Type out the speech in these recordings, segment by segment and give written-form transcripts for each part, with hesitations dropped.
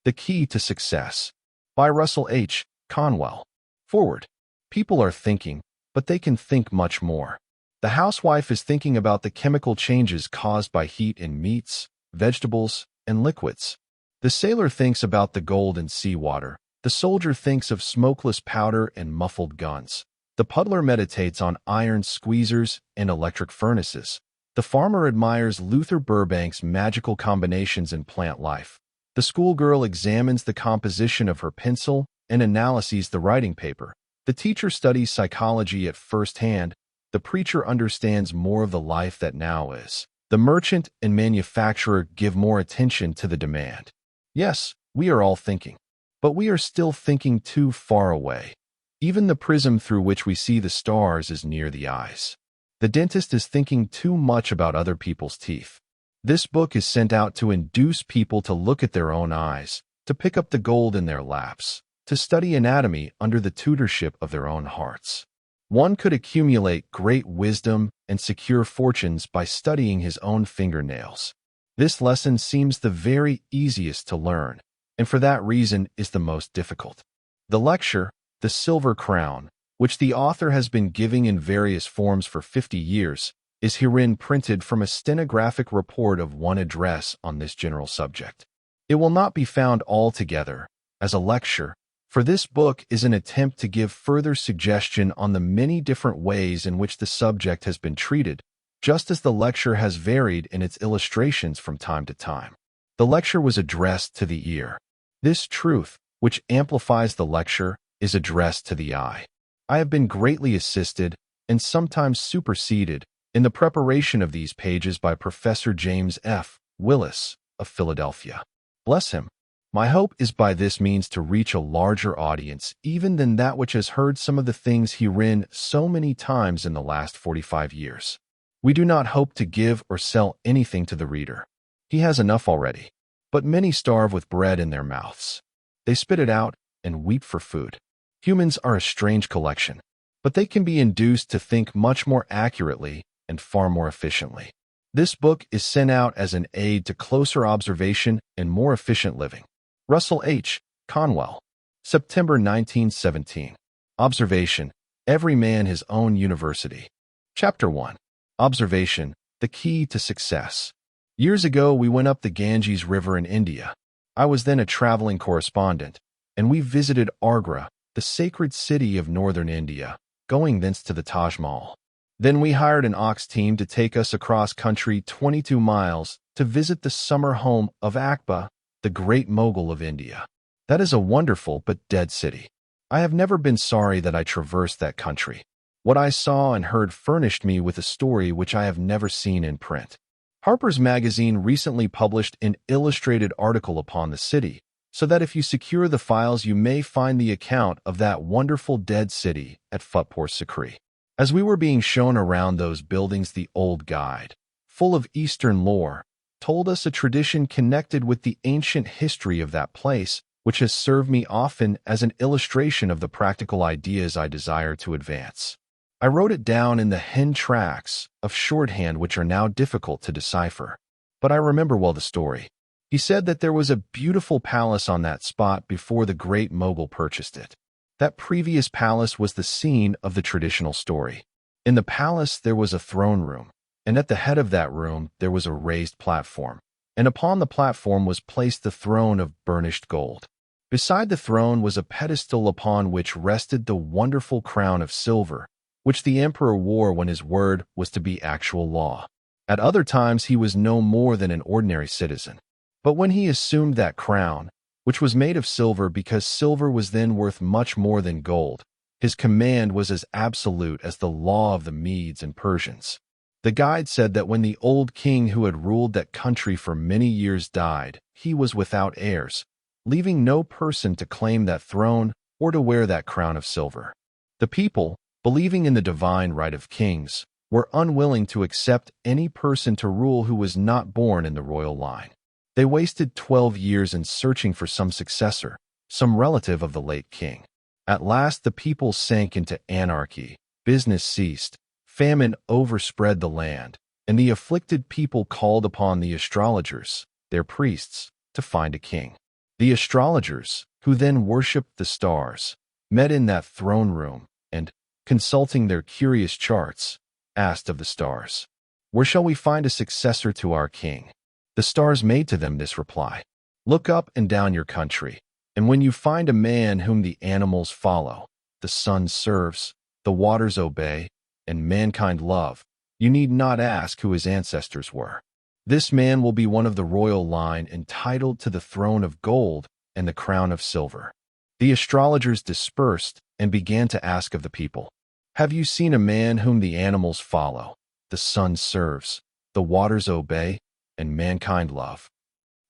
The Key to Success by Russell H. Conwell. Foreword. People are thinking, but they can think much more. The housewife is thinking about the chemical changes caused by heat in meats, vegetables, and liquids. The sailor thinks about the gold in seawater. The soldier thinks of smokeless powder and muffled guns. The puddler meditates on iron squeezers and electric furnaces. The farmer admires Luther Burbank's magical combinations in plant life. The schoolgirl examines the composition of her pencil and analyzes the writing paper. The teacher studies psychology at first hand. The preacher understands more of the life that now is. The merchant and manufacturer give more attention to the demand. Yes, we are all thinking, but we are still thinking too far away. Even the prism through which we see the stars is near the eyes. The dentist is thinking too much about other people's teeth. This book is sent out to induce people to look at their own eyes, to pick up the gold in their laps, to study anatomy under the tutorship of their own hearts. One could accumulate great wisdom and secure fortunes by studying his own fingernails. This lesson seems the very easiest to learn, and for that reason is the most difficult. The lecture, The Silver Crown, which the author has been giving in various forms for 50 years, is herein printed from a stenographic report of one address on this general subject. It will not be found altogether as a lecture, for this book is an attempt to give further suggestion on the many different ways in which the subject has been treated, just as the lecture has varied in its illustrations from time to time. The lecture was addressed to the ear. This truth, which amplifies the lecture, is addressed to the eye. I have been greatly assisted, and sometimes superseded, in the preparation of these pages by Professor James F. Willis of Philadelphia. Bless him. My hope is by this means to reach a larger audience even than that which has heard some of the things herein so many times in the last 45 years. We do not hope to give or sell anything to the reader. He has enough already. But many starve with bread in their mouths. They spit it out and weep for food. Humans are a strange collection, but they can be induced to think much more accurately and far more efficiently. This book is sent out as an aid to closer observation and more efficient living. Russell H. Conwell. September 1917. Observation. Every man his own university. Chapter 1. Observation. The Key to Success. Years ago, we went up the Ganges River in India. I was then a traveling correspondent, and we visited Agra, the sacred city of northern India, going thence to the Taj Mahal. Then we hired an ox team to take us across country 22 miles to visit the summer home of Akbar, the great Mughal of India. That is a wonderful but dead city. I have never been sorry that I traversed that country. What I saw and heard furnished me with a story which I have never seen in print. Harper's Magazine recently published an illustrated article upon the city, so that if you secure the files you may find the account of that wonderful dead city at Futpur Sikri. As we were being shown around those buildings, the old guide, full of Eastern lore, told us a tradition connected with the ancient history of that place, which has served me often as an illustration of the practical ideas I desire to advance. I wrote it down in the hen tracks of shorthand which are now difficult to decipher, but I remember well the story. He said that there was a beautiful palace on that spot before the great Mughal purchased it. That previous palace was the scene of the traditional story. In the palace there was a throne room, and at the head of that room there was a raised platform, and upon the platform was placed the throne of burnished gold. Beside the throne was a pedestal upon which rested the wonderful crown of silver, which the emperor wore when his word was to be actual law. At other times he was no more than an ordinary citizen. But when he assumed that crown, which was made of silver because silver was then worth much more than gold, his command was as absolute as the law of the Medes and Persians. The guide said that when the old king who had ruled that country for many years died, he was without heirs, leaving no person to claim that throne or to wear that crown of silver. The people, believing in the divine right of kings, were unwilling to accept any person to rule who was not born in the royal line. They wasted 12 years in searching for some successor, some relative of the late king. At last the people sank into anarchy, business ceased, famine overspread the land, and the afflicted people called upon the astrologers, their priests, to find a king. The astrologers, who then worshipped the stars, met in that throne room and, consulting their curious charts, asked of the stars, "Where shall we find a successor to our king?" The stars made to them this reply: "Look up and down your country, and when you find a man whom the animals follow, the sun serves, the waters obey, and mankind love, you need not ask who his ancestors were. This man will be one of the royal line entitled to the throne of gold and the crown of silver." The astrologers dispersed and began to ask of the people, "Have you seen a man whom the animals follow, the sun serves, the waters obey, and mankind love?"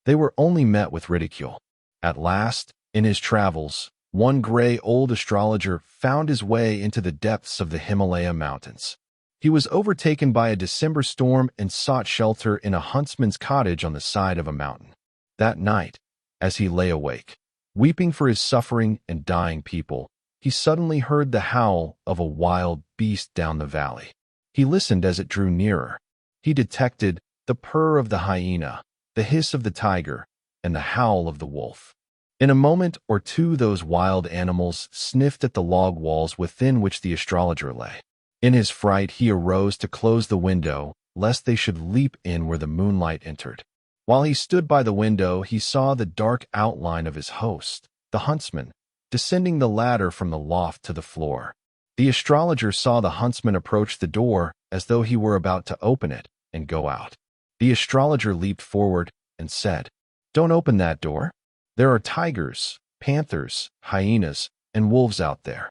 They were only met with ridicule. At last, in his travels, one gray old astrologer found his way into the depths of the Himalaya mountains. He was overtaken by a December storm and sought shelter in a huntsman's cottage on the side of a mountain. That night, as he lay awake, weeping for his suffering and dying people, he suddenly heard the howl of a wild beast down the valley. He listened as it drew nearer. He detected the purr of the hyena, the hiss of the tiger, and the howl of the wolf. In a moment or two, those wild animals sniffed at the log walls within which the astrologer lay. In his fright, he arose to close the window, lest they should leap in where the moonlight entered. While he stood by the window, he saw the dark outline of his host, the huntsman, descending the ladder from the loft to the floor. The astrologer saw the huntsman approach the door as though he were about to open it and go out. The astrologer leaped forward and said, "Don't open that door. There are tigers, panthers, hyenas, and wolves out there."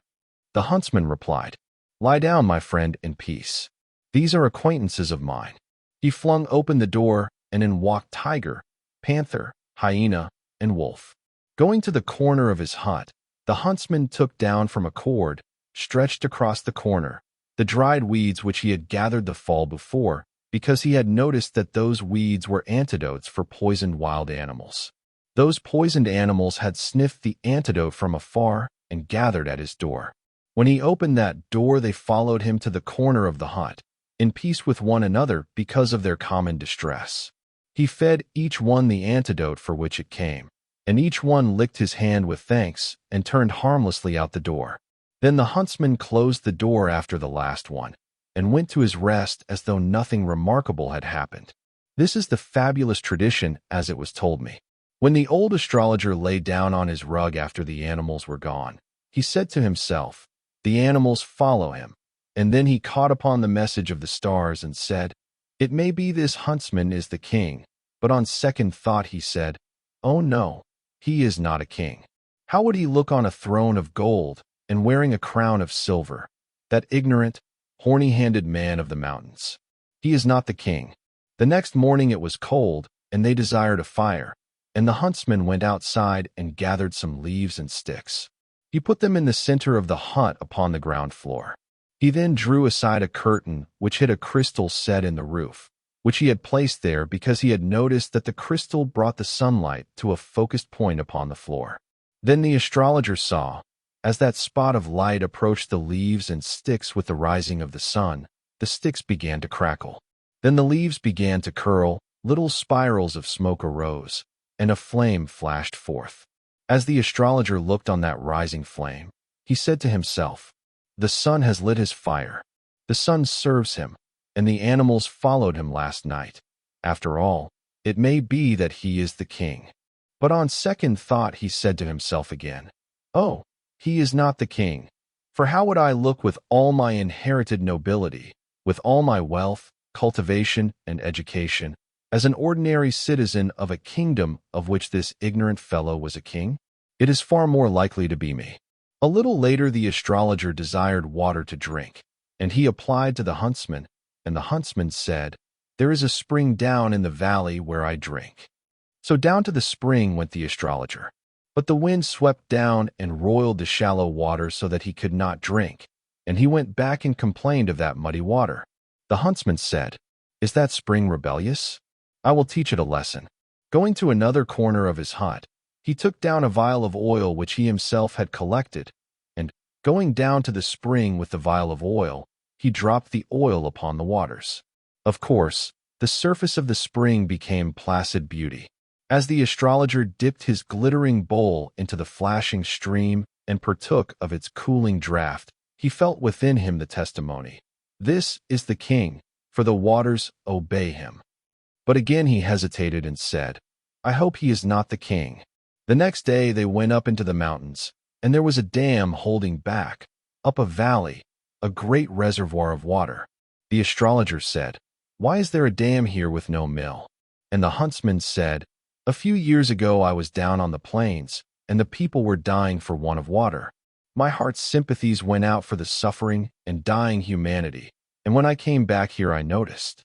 The huntsman replied, "Lie down, my friend, in peace. These are acquaintances of mine." He flung open the door, and in walked tiger, panther, hyena, and wolf. Going to the corner of his hut, the huntsman took down from a cord, stretched across the corner, the dried weeds which he had gathered the fall before, because he had noticed that those weeds were antidotes for poisoned wild animals. Those poisoned animals had sniffed the antidote from afar and gathered at his door. When he opened that door, they followed him to the corner of the hut, in peace with one another because of their common distress. He fed each one the antidote for which it came, and each one licked his hand with thanks and turned harmlessly out the door. Then the huntsman closed the door after the last one, and went to his rest as though nothing remarkable had happened. This is the fabulous tradition as it was told me. When the old astrologer lay down on his rug after the animals were gone, he said to himself, "The animals follow him." And then he caught upon the message of the stars and said, "It may be this huntsman is the king," but on second thought he said, "Oh no, he is not a king. How would he look on a throne of gold and wearing a crown of silver, that ignorant, horny-handed man of the mountains? He is not the king." The next morning it was cold, and they desired a fire, and the huntsman went outside and gathered some leaves and sticks. He put them in the center of the hut upon the ground floor. He then drew aside a curtain which hid a crystal set in the roof, which he had placed there because he had noticed that the crystal brought the sunlight to a focused point upon the floor. Then the astrologer saw, as that spot of light approached the leaves and sticks with the rising of the sun, the sticks began to crackle. Then the leaves began to curl, little spirals of smoke arose, and a flame flashed forth. As the astrologer looked on that rising flame, he said to himself, "The sun has lit his fire. The sun serves him, and the animals followed him last night. After all, it may be that he is the king." But on second thought he said to himself again, "Oh, he is not the king. For how would I look with all my inherited nobility, with all my wealth, cultivation, and education, as an ordinary citizen of a kingdom of which this ignorant fellow was a king? It is far more likely to be me." A little later the astrologer desired water to drink, and he applied to the huntsman, and the huntsman said, "There is a spring down in the valley where I drink." So down to the spring went the astrologer. But the wind swept down and roiled the shallow water so that he could not drink, and he went back and complained of that muddy water. The huntsman said, "Is that spring rebellious? I will teach it a lesson." Going to another corner of his hut, he took down a vial of oil which he himself had collected, and, going down to the spring with the vial of oil, he dropped the oil upon the waters. Of course, the surface of the spring became placid beauty, As the astrologer dipped his glittering bowl into the flashing stream and partook of its cooling draught, he felt within him the testimony. This is the king, for the waters obey him. But again he hesitated and said, I hope he is not the king. The next day they went up into the mountains, and there was a dam holding back, up a valley, a great reservoir of water. The astrologer said, Why is there a dam here with no mill? And the huntsman said, A few years ago I was down on the plains, and the people were dying for want of water. My heart's sympathies went out for the suffering and dying humanity, and when I came back here I noticed.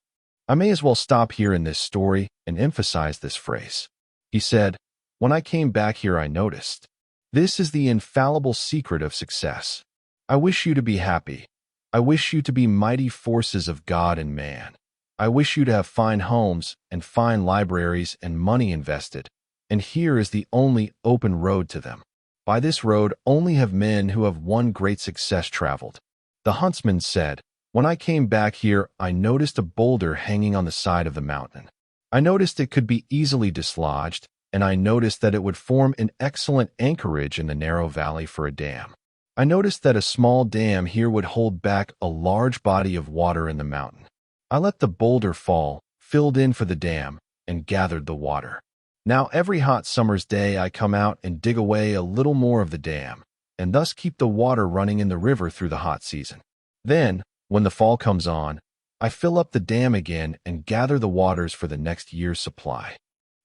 I may as well stop here in this story and emphasize this phrase. He said, When I came back here I noticed. This is the infallible secret of success. I wish you to be happy. I wish you to be mighty forces of God and man. I wish you to have fine homes and fine libraries and money invested, and here is the only open road to them. By this road only have men who have won great success traveled. The huntsman said, When I came back here, I noticed a boulder hanging on the side of the mountain. I noticed it could be easily dislodged, and I noticed that it would form an excellent anchorage in the narrow valley for a dam. I noticed that a small dam here would hold back a large body of water in the mountain. I let the boulder fall, filled in for the dam, and gathered the water. Now every hot summer's day I come out and dig away a little more of the dam, and thus keep the water running in the river through the hot season. Then, when the fall comes on, I fill up the dam again and gather the waters for the next year's supply.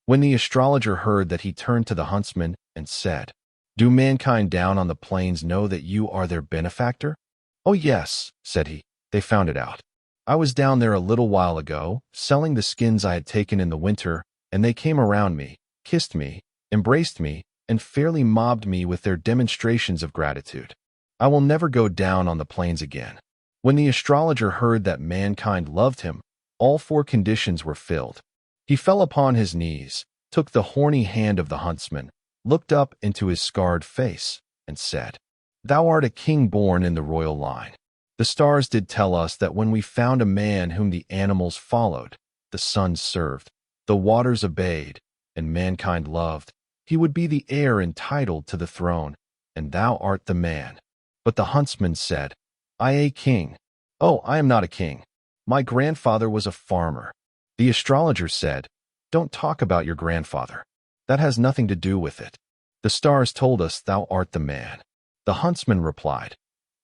When the astrologer heard that, he turned to the huntsman and said, Do mankind down on the plains know that you are their benefactor? Oh yes, said he, they found it out. I was down there a little while ago, selling the skins I had taken in the winter, and they came around me, kissed me, embraced me, and fairly mobbed me with their demonstrations of gratitude. I will never go down on the plains again. When the astrologer heard that mankind loved him, all four conditions were filled. He fell upon his knees, took the horny hand of the huntsman, looked up into his scarred face, and said, Thou art a king born in the royal line. The stars did tell us that when we found a man whom the animals followed, the sun served, the waters obeyed, and mankind loved, he would be the heir entitled to the throne, and thou art the man. But the huntsman said, I a king. Oh, I am not a king. My grandfather was a farmer. The astrologer said, Don't talk about your grandfather. That has nothing to do with it. The stars told us thou art the man. The huntsman replied,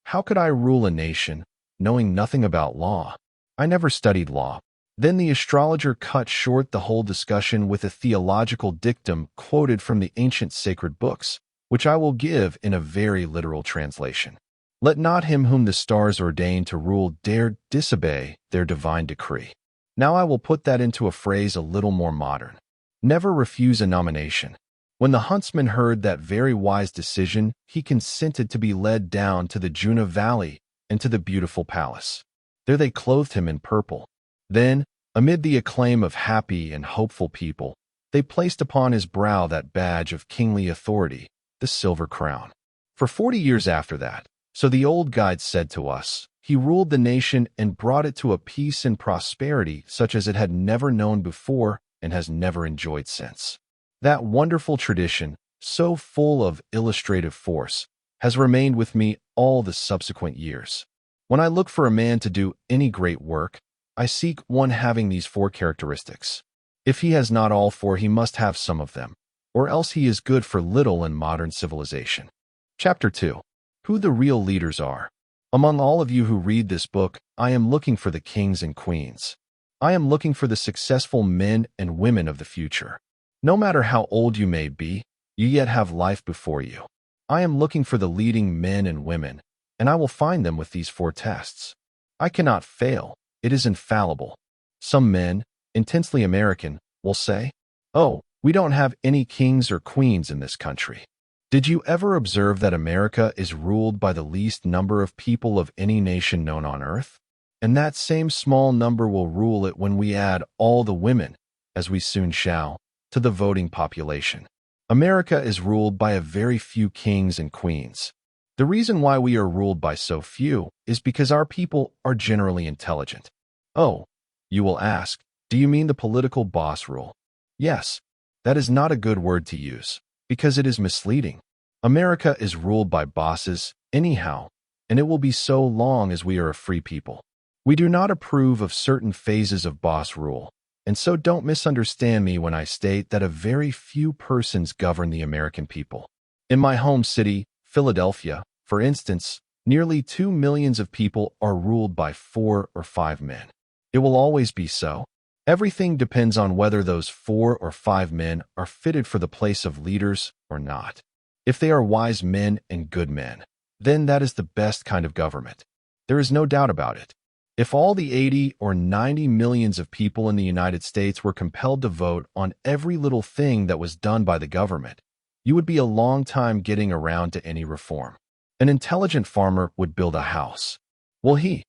How could I rule a nation, knowing nothing about law? I never studied law. Then the astrologer cut short the whole discussion with a theological dictum quoted from the ancient sacred books, which I will give in a very literal translation. Let not him whom the stars ordain to rule dare disobey their divine decree. Now I will put that into a phrase a little more modern. Never refuse a nomination. When the huntsman heard that very wise decision, he consented to be led down to the Juna Valley and to the beautiful palace. There they clothed him in purple. Then, amid the acclaim of happy and hopeful people, they placed upon his brow that badge of kingly authority, the silver crown. For 40 years after that, so the old guide said to us, he ruled the nation and brought it to a peace and prosperity such as it had never known before and has never enjoyed since. That wonderful tradition, so full of illustrative force, has remained with me all the subsequent years. When I look for a man to do any great work, I seek one having these four characteristics. If he has not all four, he must have some of them, or else he is good for little in modern civilization. Chapter 2. Who the real leaders are. Among all of you who read this book, I am looking for the kings and queens. I am looking for the successful men and women of the future. No matter how old you may be, you yet have life before you. I am looking for the leading men and women, and I will find them with these four tests. I cannot fail. It is infallible. Some men, intensely American, will say, Oh, we don't have any kings or queens in this country. Did you ever observe that America is ruled by the least number of people of any nation known on earth? And that same small number will rule it when we add all the women, as we soon shall, to the voting population. America is ruled by a very few kings and queens. The reason why we are ruled by so few is because our people are generally intelligent. Oh, you will ask, do you mean the political boss rule? Yes, That is not a good word to use, because it is misleading. America is ruled by bosses, anyhow, and it will be so long as we are a free people. We do not approve of certain phases of boss rule, and so don't misunderstand me when I state that a very few persons govern the American people. In my home city, Philadelphia, for instance, nearly 2 million of people are ruled by 4 or 5 men. It will always be so. Everything depends on whether those 4 or 5 men are fitted for the place of leaders or not. If they are wise men and good men, then that is the best kind of government. There is no doubt about it. If all the 80 or 90 millions of people in the United States were compelled to vote on every little thing that was done by the government, you would be a long time getting around to any reform. An intelligent farmer would build a house. Will he,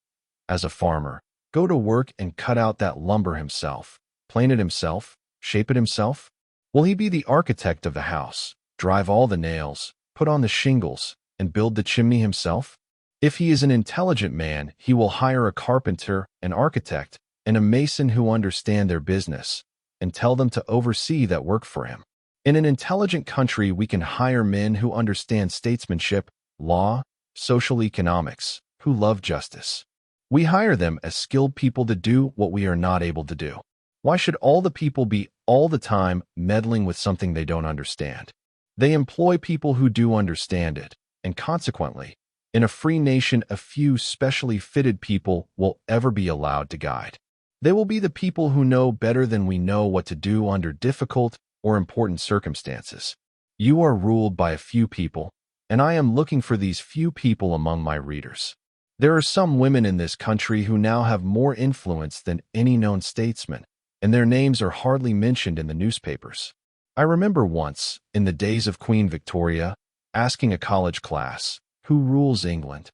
as a farmer, go to work and cut out that lumber himself, plane it himself, shape it himself? Will he be the architect of the house, drive all the nails, put on the shingles, and build the chimney himself? If he is an intelligent man, he will hire a carpenter, an architect, and a mason who understand their business, and tell them to oversee that work for him. In an intelligent country, we can hire men who understand statesmanship, law, social economics, who love justice. We hire them as skilled people to do what we are not able to do. Why should all the people be all the time meddling with something they don't understand? They employ people who do understand it, and consequently, in a free nation, a few specially fitted people will ever be allowed to guide. They will be the people who know better than we know what to do under difficult or important circumstances. You are ruled by a few people, and I am looking for these few people among my readers. There are some women in this country who now have more influence than any known statesman, and their names are hardly mentioned in the newspapers. I remember once, in the days of Queen Victoria, asking a college class, "Who rules England?"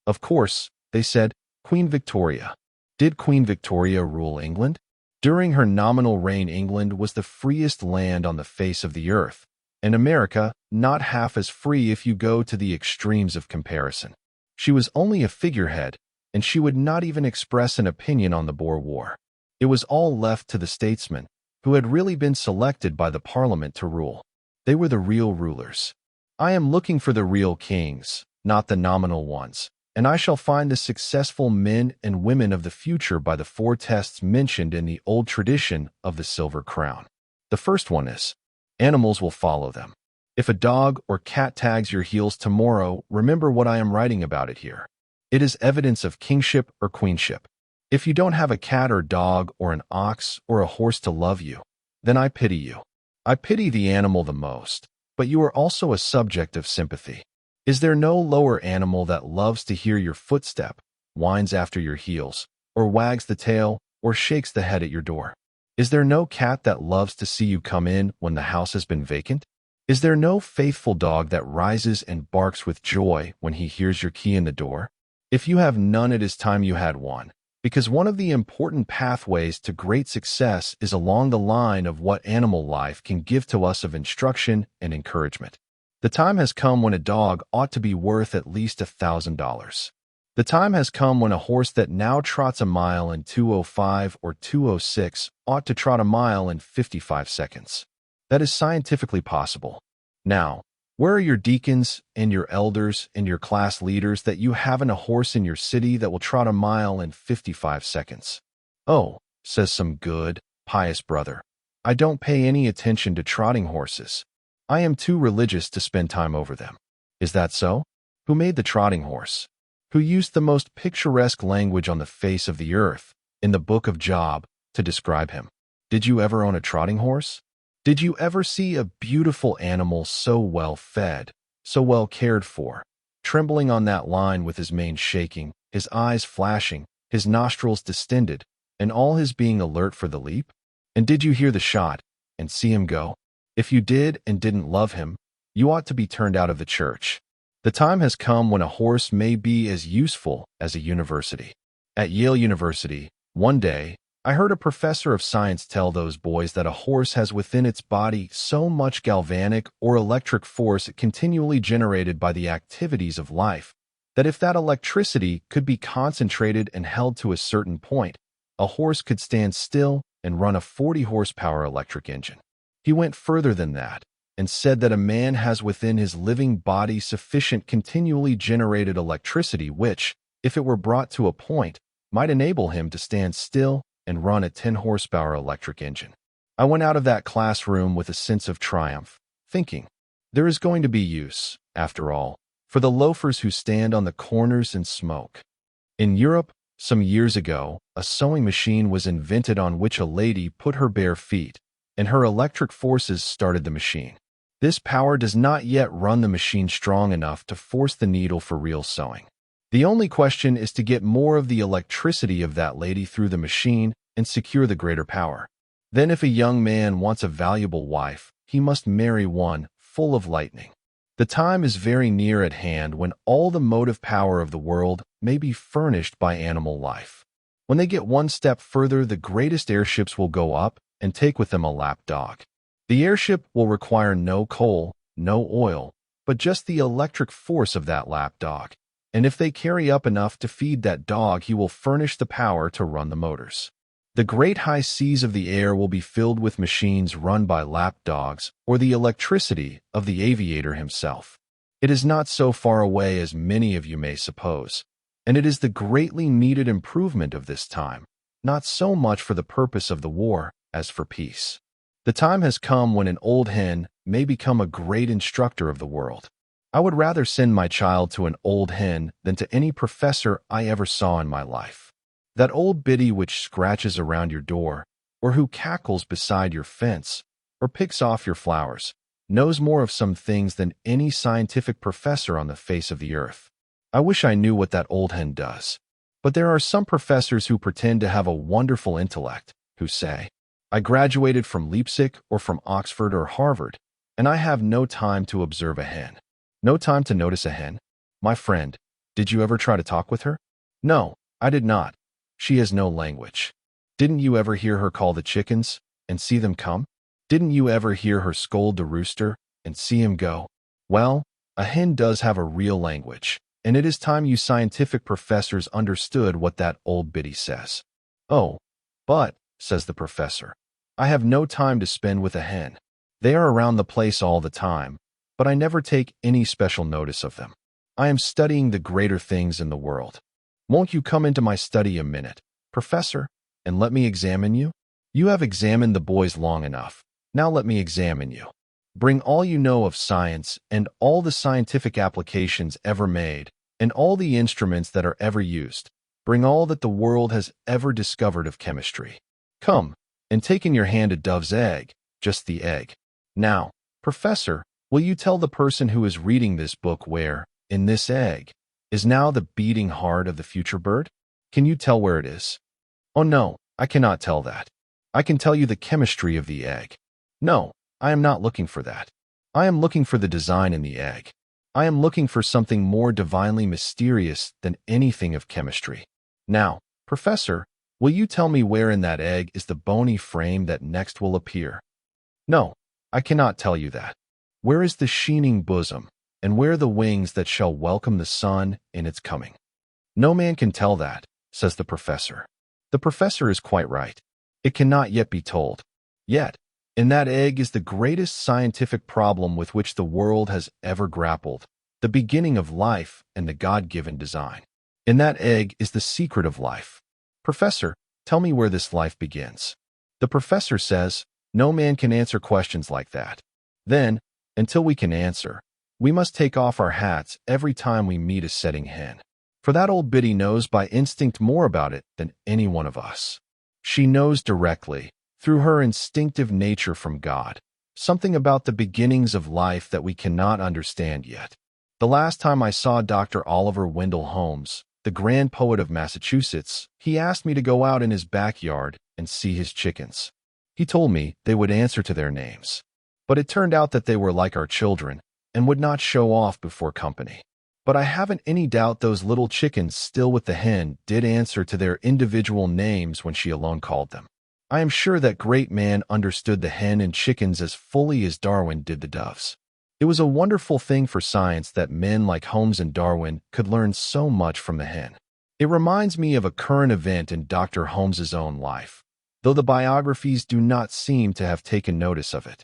Of course, they said, Queen Victoria. Did Queen Victoria rule England? During her nominal reign, England was the freest land on the face of the earth, and America not half as free if you go to the extremes of comparison. She was only a figurehead, and she would not even express an opinion on the Boer War. It was all left to the statesmen, who had really been selected by the Parliament to rule. They were the real rulers. I am looking for the real kings, not the nominal ones, and I shall find the successful men and women of the future by the 4 tests mentioned in the old tradition of the silver crown. The first one is, animals will follow them. If a dog or cat tags your heels tomorrow, remember what I am writing about it here. It is evidence of kingship or queenship. If you don't have a cat or dog or an ox or a horse to love you, then I pity you. I pity the animal the most, but you are also a subject of sympathy. Is there no lower animal that loves to hear your footstep, whines after your heels, or wags the tail, or shakes the head at your door? Is there no cat that loves to see you come in when the house has been vacant? Is there no faithful dog that rises and barks with joy when he hears your key in the door? If you have none, it is time you had one, because one of the important pathways to great success is along the line of what animal life can give to us of instruction and encouragement. The time has come when a dog ought to be worth at least $1,000. The time has come when a horse that now trots a mile in 2:05 or 2:06 ought to trot a mile in 55 seconds. That is scientifically possible. Now, where are your deacons and your elders and your class leaders that you haven't a horse in your city that will trot a mile in 55 seconds? Oh, says some good, pious brother, I don't pay any attention to trotting horses. I am too religious to spend time over them. Is that so? Who made the trotting horse? Who used the most picturesque language on the face of the earth, in the book of Job, to describe him? Did you ever own a trotting horse? Did you ever see a beautiful animal so well fed, so well cared for, trembling on that line with his mane shaking, his eyes flashing, his nostrils distended, and all his being alert for the leap? And did you hear the shot, and see him go? If you did and didn't love him, you ought to be turned out of the church. The time has come when a horse may be as useful as a university. At Yale University, one day, I heard a professor of science tell those boys that a horse has within its body so much galvanic or electric force continually generated by the activities of life, that if that electricity could be concentrated and held to a certain point, a horse could stand still and run a 40 horsepower electric engine. He went further than that and said that a man has within his living body sufficient continually generated electricity which, if it were brought to a point, might enable him to stand still and run a 10-horsepower electric engine. I went out of that classroom with a sense of triumph, thinking, there is going to be use, after all, for the loafers who stand on the corners and smoke. In Europe, some years ago, a sewing machine was invented on which a lady put her bare feet, and her electric forces started the machine. This power does not yet run the machine strong enough to force the needle for real sewing. The only question is to get more of the electricity of that lady through the machine and secure the greater power. Then if a young man wants a valuable wife, he must marry one full of lightning. The time is very near at hand when all the motive power of the world may be furnished by animal life. When they get one step further, the greatest airships will go up and take with them a lapdog. The airship will require no coal, no oil, but just the electric force of that lapdog. And if they carry up enough to feed that dog, he will furnish the power to run the motors. The great high seas of the air will be filled with machines run by lapdogs or the electricity of the aviator himself. It is not so far away as many of you may suppose, and it is the greatly needed improvement of this time, not so much for the purpose of the war as for peace. The time has come when an old hen may become a great instructor of the world. I would rather send my child to an old hen than to any professor I ever saw in my life. That old biddy which scratches around your door, or who cackles beside your fence, or picks off your flowers, knows more of some things than any scientific professor on the face of the earth. I wish I knew what that old hen does. But there are some professors who pretend to have a wonderful intellect, who say, I graduated from Leipzig or from Oxford or Harvard, and I have no time to observe a hen. No time to notice a hen? My friend, did you ever try to talk with her? No, I did not. She has no language. Didn't you ever hear her call the chickens and see them come? Didn't you ever hear her scold the rooster and see him go? Well, a hen does have a real language, and it is time you scientific professors understood what that old biddy says. Oh, but, says the professor, I have no time to spend with a hen. They are around the place all the time, but I never take any special notice of them. I am studying the greater things in the world. Won't you come into my study a minute, Professor, and let me examine you? You have examined the boys long enough. Now let me examine you. Bring all you know of science and all the scientific applications ever made and all the instruments that are ever used. Bring all that the world has ever discovered of chemistry. Come, and take in your hand a dove's egg, just the egg. Now, Professor, will you tell the person who is reading this book where, in this egg, is now the beating heart of the future bird? Can you tell where it is? Oh no, I cannot tell that. I can tell you the chemistry of the egg. No, I am not looking for that. I am looking for the design in the egg. I am looking for something more divinely mysterious than anything of chemistry. Now, Professor, will you tell me where in that egg is the bony frame that next will appear? No, I cannot tell you that. Where is the sheening bosom, and where the wings that shall welcome the sun in its coming? No man can tell that, says the professor. The professor is quite right. It cannot yet be told. Yet, in that egg is the greatest scientific problem with which the world has ever grappled, the beginning of life and the God-given design. In that egg is the secret of life. Professor, tell me where this life begins. The professor says, no man can answer questions like that. Then, until we can answer, we must take off our hats every time we meet a setting hen. For that old biddy knows by instinct more about it than any one of us. She knows directly, through her instinctive nature from God, something about the beginnings of life that we cannot understand yet. The last time I saw Dr. Oliver Wendell Holmes, the grand poet of Massachusetts, he asked me to go out in his backyard and see his chickens. He told me they would answer to their names. But it turned out that they were like our children and would not show off before company. But I haven't any doubt those little chickens still with the hen did answer to their individual names when she alone called them. I am sure that great man understood the hen and chickens as fully as Darwin did the doves. It was a wonderful thing for science that men like Holmes and Darwin could learn so much from the hen. It reminds me of a current event in Dr. Holmes's own life, though the biographies do not seem to have taken notice of it.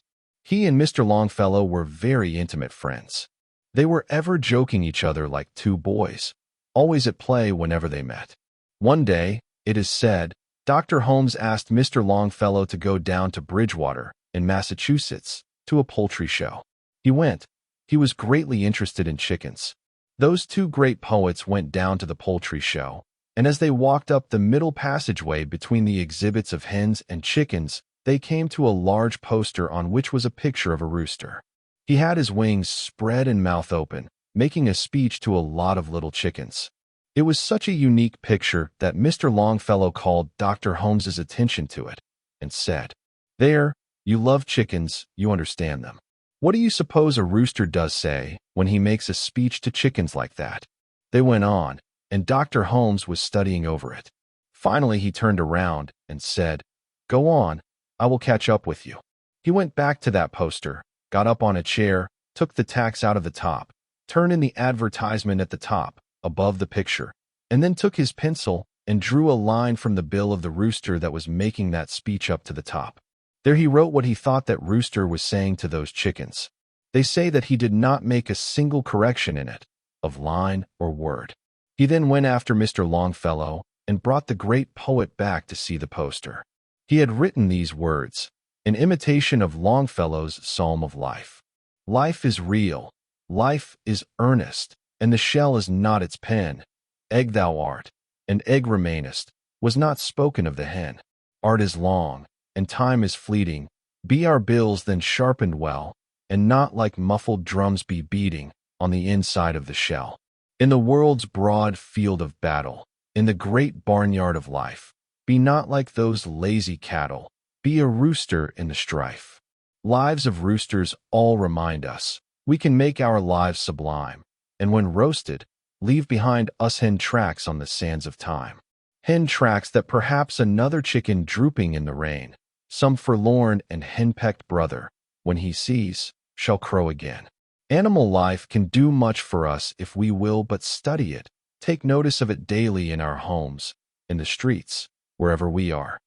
He and Mr. Longfellow were very intimate friends. They were ever joking each other like two boys, always at play whenever they met. One day, it is said, Dr. Holmes asked Mr. Longfellow to go down to Bridgewater, in Massachusetts, to a poultry show. He went. He was greatly interested in chickens. Those two great poets went down to the poultry show, and as they walked up the middle passageway between the exhibits of hens and chickens, they came to a large poster on which was a picture of a rooster. He had his wings spread and mouth open, making a speech to a lot of little chickens. It was such a unique picture that Mr. Longfellow called Dr. Holmes's attention to it and said, "There, you love chickens, you understand them. What do you suppose a rooster does say when he makes a speech to chickens like that?" They went on, and Dr. Holmes was studying over it. Finally, he turned around and said, "Go on, I will catch up with you." He went back to that poster, got up on a chair, took the tacks out of the top, turned in the advertisement at the top, above the picture, and then took his pencil and drew a line from the bill of the rooster that was making that speech up to the top. There he wrote what he thought that rooster was saying to those chickens. They say that he did not make a single correction in it, of line or word. He then went after Mr. Longfellow and brought the great poet back to see the poster. He had written these words, in imitation of Longfellow's Psalm of Life. "Life is real, life is earnest, and the shell is not its pen. Egg thou art, and egg remainest, was not spoken of the hen. Art is long, and time is fleeting. Be our bills then sharpened well, and not like muffled drums be beating on the inside of the shell. In the world's broad field of battle, in the great barnyard of life, be not like those lazy cattle, be a rooster in the strife." Lives of roosters all remind us we can make our lives sublime, and when roasted, leave behind us hen tracks on the sands of time. Hen tracks that perhaps another chicken drooping in the rain, some forlorn and henpecked brother, when he sees, shall crow again. Animal life can do much for us if we will but study it, take notice of it daily in our homes, in the streets, wherever we are.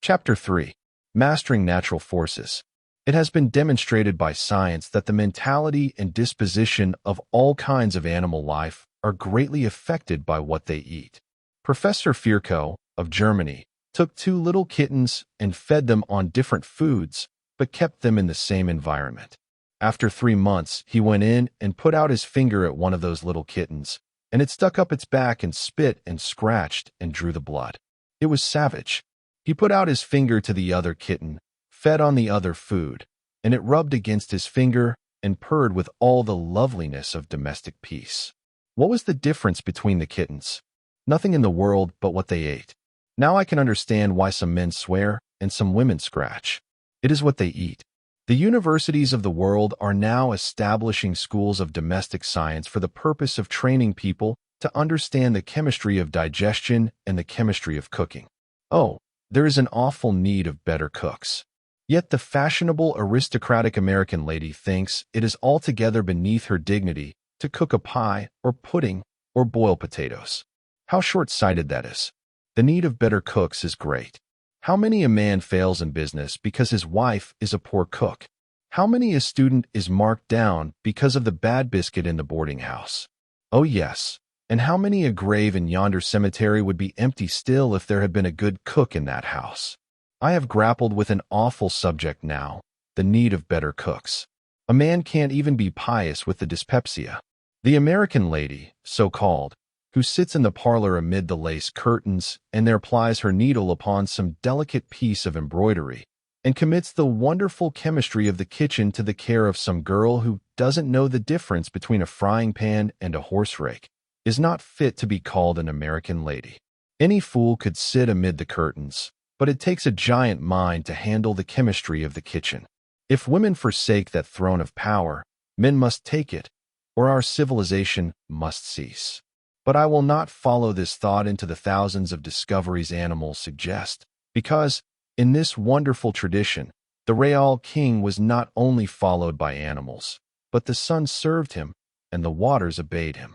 Chapter 3. Mastering Natural Forces. It has been demonstrated by science that the mentality and disposition of all kinds of animal life are greatly affected by what they eat. Professor Virchow, of Germany, took two little kittens and fed them on different foods, but kept them in the same environment. After 3 months, he went in and put out his finger at one of those little kittens, and it stuck up its back and spit and scratched and drew the blood. It was savage. He put out his finger to the other kitten, fed on the other food, and it rubbed against his finger and purred with all the loveliness of domestic peace. What was the difference between the kittens? Nothing in the world but what they ate. Now I can understand why some men swear and some women scratch. It is what they eat. The universities of the world are now establishing schools of domestic science for the purpose of training people to understand the chemistry of digestion and the chemistry of cooking. Oh, there is an awful need of better cooks. Yet the fashionable aristocratic American lady thinks it is altogether beneath her dignity to cook a pie or pudding or boil potatoes. How short-sighted that is. The need of better cooks is great. How many a man fails in business because his wife is a poor cook? How many a student is marked down because of the bad biscuit in the boarding house? Oh yes, and how many a grave in yonder cemetery would be empty still if there had been a good cook in that house? I have grappled with an awful subject now, the need of better cooks. A man can't even be pious with the dyspepsia. The American lady, so-called, who sits in the parlor amid the lace curtains and there plies her needle upon some delicate piece of embroidery, and commits the wonderful chemistry of the kitchen to the care of some girl who doesn't know the difference between a frying pan and a horse rake, is not fit to be called an American lady. Any fool could sit amid the curtains, but it takes a giant mind to handle the chemistry of the kitchen. If women forsake that throne of power, men must take it, or our civilization must cease. But I will not follow this thought into the thousands of discoveries animals suggest, because, in this wonderful tradition, the Real King was not only followed by animals, but the sun served him, and the waters obeyed him.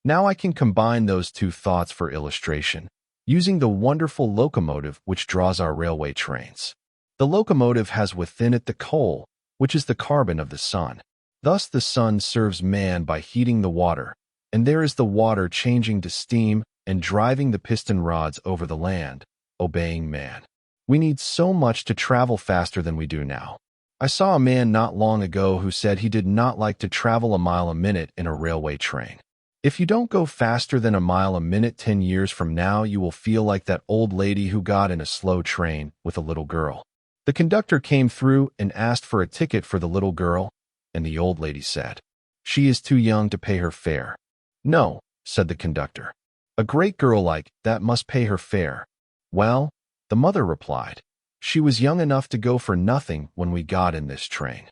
Now I can combine those two thoughts for illustration, using the wonderful locomotive which draws our railway trains. The locomotive has within it the coal, which is the carbon of the sun. Thus the sun serves man by heating the water, and there is the water changing to steam and driving the piston rods over the land, obeying man. We need so much to travel faster than we do now. I saw a man not long ago who said he did not like to travel a mile a minute in a railway train. If you don't go faster than a mile a minute 10 years from now, you will feel like that old lady who got in a slow train with a little girl. The conductor came through and asked for a ticket for the little girl, and the old lady said, "She is too young to pay her fare." "No," said the conductor. "A great girl like that must pay her fare." "Well," the mother replied, "she was young enough to go for nothing when we got in this train."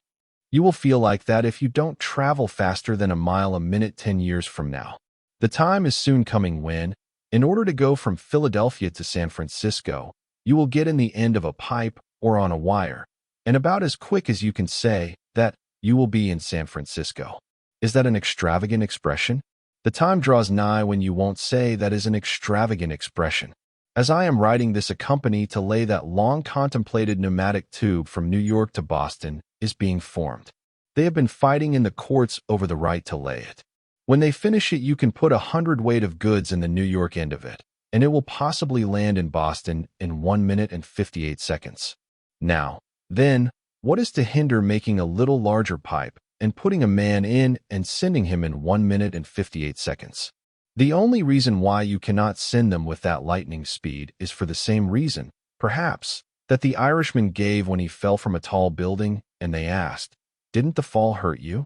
You will feel like that if you don't travel faster than a mile a minute 10 years from now. The time is soon coming when, in order to go from Philadelphia to San Francisco, you will get in the end of a pipe or on a wire, and about as quick as you can say that you will be in San Francisco. Is that an extravagant expression? The time draws nigh when you won't say that is an extravagant expression. As I am writing this, a company to lay that long-contemplated pneumatic tube from New York to Boston is being formed. They have been fighting in the courts over the right to lay it. When they finish it, you can put 100 weight of goods in the New York end of it, and it will possibly land in Boston in 1 minute and 58 seconds. Now, then, what is to hinder making a little larger pipe and putting a man in and sending him in 1 minute and 58 seconds? The only reason why you cannot send them with that lightning speed is for the same reason, perhaps, that the Irishman gave when he fell from a tall building, and they asked, "Didn't the fall hurt you?"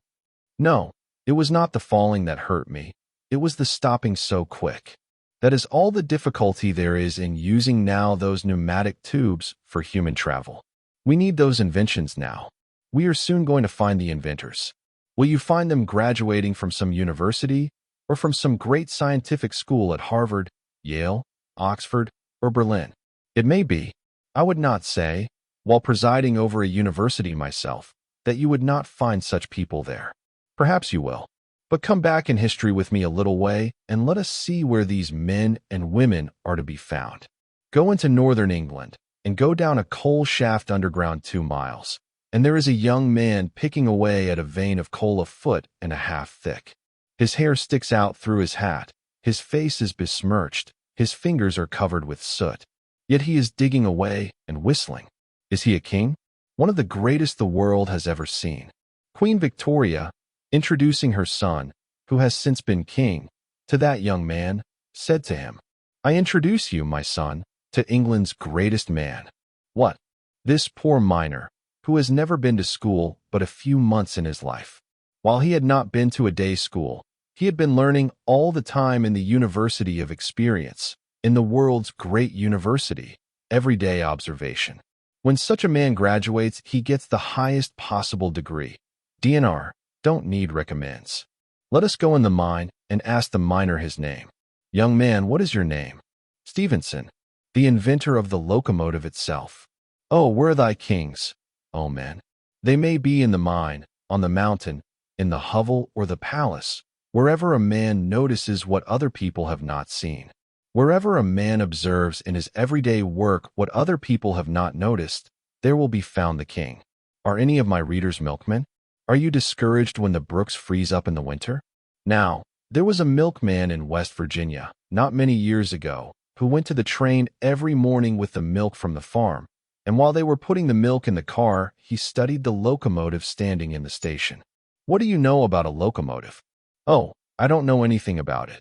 No, it was not the falling that hurt me. It was the stopping so quick. That is all the difficulty there is in using now those pneumatic tubes for human travel. We need those inventions now. We are soon going to find the inventors. Will you find them graduating from some university or from some great scientific school at Harvard, Yale, Oxford, or Berlin? It may be. I would not say, while presiding over a university myself, that you would not find such people there. Perhaps you will. But come back in history with me a little way, and let us see where these men and women are to be found. Go into northern England, and go down a coal shaft underground 2 miles, and there is a young man picking away at a vein of coal 1.5 feet thick. His hair sticks out through his hat, his face is besmirched, his fingers are covered with soot. Yet he is digging away and whistling. Is he a king? One of the greatest the world has ever seen. Queen Victoria, introducing her son, who has since been king, to that young man, said to him, "I introduce you, my son, to England's greatest man." What? This poor miner, who has never been to school but a few months in his life. While he had not been to a day school, he had been learning all the time in the University of Experience, in the world's great university, everyday observation. When such a man graduates, he gets the highest possible degree. DNR, don't need recommends. Let us go in the mine and ask the miner his name. "Young man, what is your name?" "Stevenson, the inventor of the locomotive itself." "Oh, where are thy kings, O men? They may be in the mine, on the mountain, in the hovel or the palace, wherever a man notices what other people have not seen. Wherever a man observes in his everyday work what other people have not noticed, there will be found the king. Are any of my readers milkmen? Are you discouraged when the brooks freeze up in the winter? Now, there was a milkman in West Virginia, not many years ago, who went to the train every morning with the milk from the farm, and while they were putting the milk in the car, he studied the locomotive standing in the station. What do you know about a locomotive? "Oh, I don't know anything about it."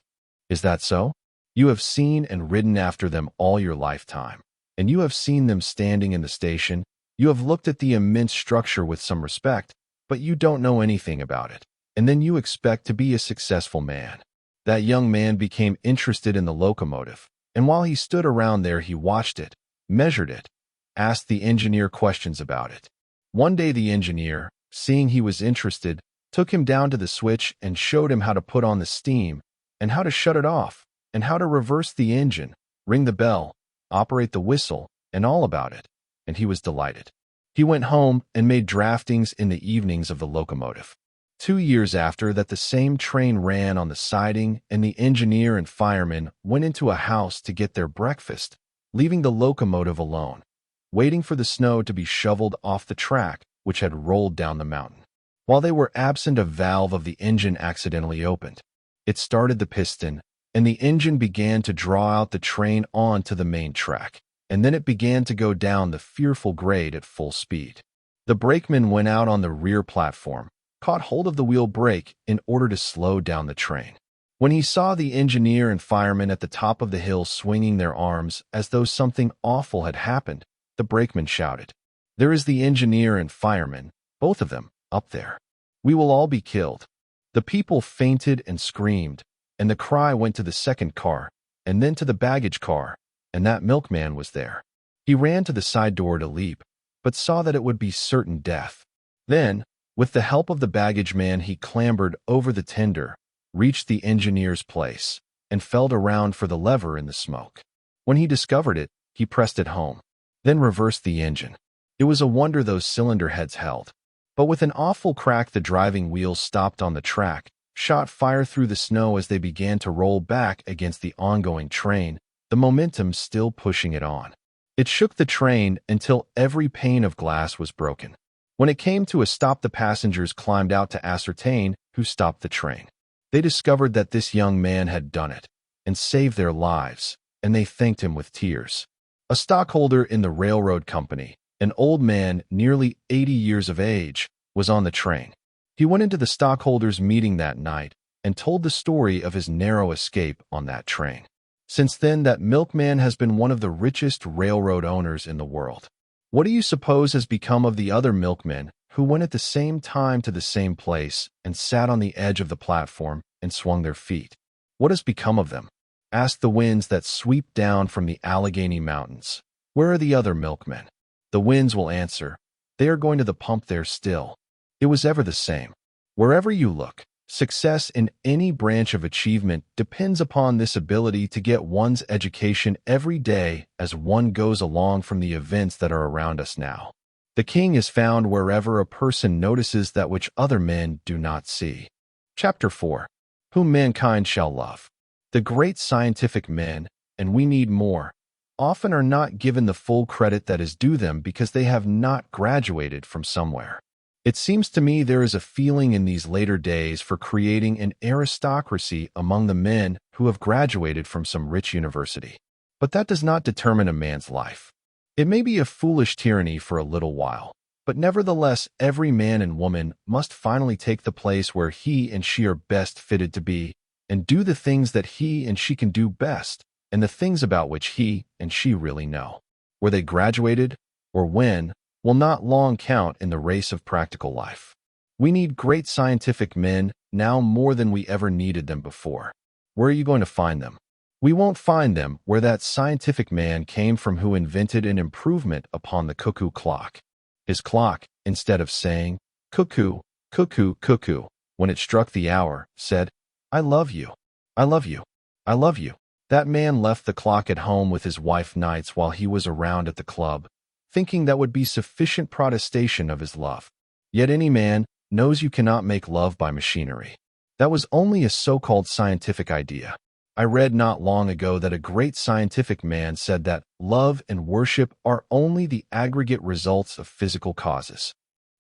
Is that so? You have seen and ridden after them all your lifetime, and you have seen them standing in the station. You have looked at the immense structure with some respect, but you don't know anything about it, and then you expect to be a successful man. That young man became interested in the locomotive, and while he stood around there, he watched it, measured it, asked the engineer questions about it. One day the engineer, seeing he was interested, took him down to the switch and showed him how to put on the steam, and how to shut it off, and how to reverse the engine, ring the bell, operate the whistle, and all about it, and he was delighted. He went home and made draftings in the evenings of the locomotive. 2 years after that, the same train ran on the siding, and the engineer and fireman went into a house to get their breakfast, leaving the locomotive alone, waiting for the snow to be shoveled off the track which had rolled down the mountain. While they were absent, a valve of the engine accidentally opened. It started the piston, and the engine began to draw out the train onto the main track, and then it began to go down the fearful grade at full speed. The brakeman went out on the rear platform, caught hold of the wheel brake in order to slow down the train. When he saw the engineer and fireman at the top of the hill swinging their arms as though something awful had happened, the brakeman shouted, "There is the engineer and fireman, both of them, up there. We will all be killed." The people fainted and screamed, and the cry went to the second car, and then to the baggage car, and that milkman was there. He ran to the side door to leap, but saw that it would be certain death. Then, with the help of the baggage man, he clambered over the tender, reached the engineer's place, and felt around for the lever in the smoke. When he discovered it, he pressed it home, then reversed the engine. It was a wonder those cylinder heads held. But with an awful crack, the driving wheels stopped on the track, shot fire through the snow as they began to roll back against the ongoing train, the momentum still pushing it on. It shook the train until every pane of glass was broken. When it came to a stop, the passengers climbed out to ascertain who stopped the train. They discovered that this young man had done it and saved their lives, and they thanked him with tears. A stockholder in the railroad company, an old man nearly 80 years of age, was on the train. He went into the stockholders' meeting that night and told the story of his narrow escape on that train. Since then, that milkman has been one of the richest railroad owners in the world. What do you suppose has become of the other milkmen who went at the same time to the same place and sat on the edge of the platform and swung their feet? What has become of them? Ask the winds that sweep down from the Allegheny Mountains. Where are the other milkmen? The winds will answer, they are going to the pump there still. It was ever the same. Wherever you look, success in any branch of achievement depends upon this ability to get one's education every day as one goes along from the events that are around us now. The king is found wherever a person notices that which other men do not see. Chapter 4. Whom mankind shall love. The great scientific men, and we need more, often are not given the full credit that is due them because they have not graduated from somewhere. It seems to me there is a feeling in these later days for creating an aristocracy among the men who have graduated from some rich university. But that does not determine a man's life. It may be a foolish tyranny for a little while, but nevertheless every man and woman must finally take the place where he and she are best fitted to be, and do the things that he and she can do best, and the things about which he and she really know. Where they graduated, or when, will not long count in the race of practical life. We need great scientific men now more than we ever needed them before. Where are you going to find them? We won't find them where that scientific man came from who invented an improvement upon the cuckoo clock. His clock, instead of saying, "Cuckoo, cuckoo, cuckoo," when it struck the hour, said, "I love you, I love you, I love you." That man left the clock at home with his wife nights while he was around at the club, thinking that would be sufficient protestation of his love. Yet any man knows you cannot make love by machinery. That was only a so-called scientific idea. I read not long ago that a great scientific man said that love and worship are only the aggregate results of physical causes.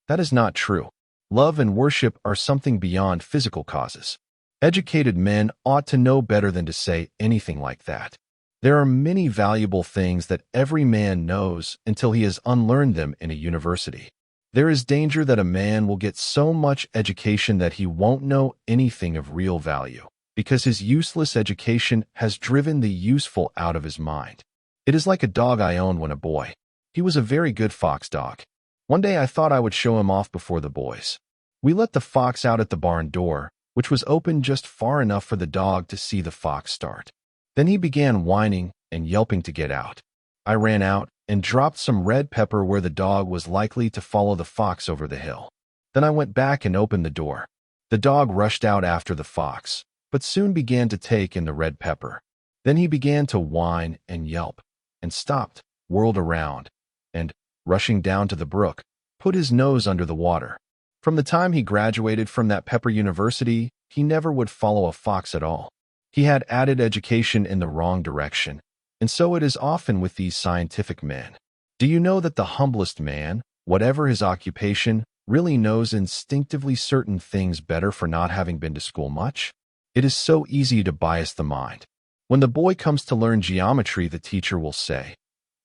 That is not true. Love and worship are something beyond physical causes. Educated men ought to know better than to say anything like that. There are many valuable things that every man knows until he has unlearned them in a university. There is danger that a man will get so much education that he won't know anything of real value, because his useless education has driven the useful out of his mind. It is like a dog I owned when a boy. He was a very good fox dog. One day I thought I would show him off before the boys. We let the fox out at the barn door, which was open just far enough for the dog to see the fox start. Then he began whining and yelping to get out. I ran out and dropped some red pepper where the dog was likely to follow the fox over the hill. Then I went back and opened the door. The dog rushed out after the fox, but soon began to take in the red pepper. Then he began to whine and yelp, and stopped, whirled around, and, rushing down to the brook, put his nose under the water. From the time he graduated from that pepper university, he never would follow a fox at all. He had added education in the wrong direction, and so it is often with these scientific men. Do you know that the humblest man, whatever his occupation, really knows instinctively certain things better for not having been to school much? It is so easy to bias the mind. When the boy comes to learn geometry, the teacher will say,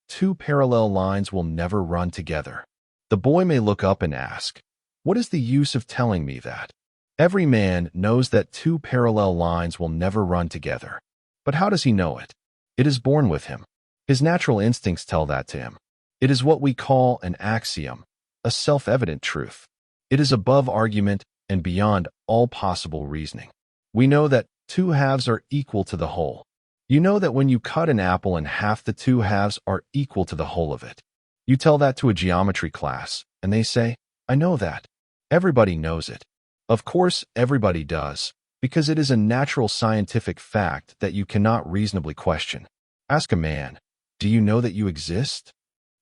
"Two parallel lines will never run together." The boy may look up and ask, "What is the use of telling me that?" Every man knows that two parallel lines will never run together. But how does he know it? It is born with him. His natural instincts tell that to him. It is what we call an axiom, a self-evident truth. It is above argument and beyond all possible reasoning. We know that two halves are equal to the whole. You know that when you cut an apple in half, the two halves are equal to the whole of it. You tell that to a geometry class, and they say, "I know that." Everybody knows it. Of course, everybody does, because it is a natural scientific fact that you cannot reasonably question. Ask a man, "Do you know that you exist?"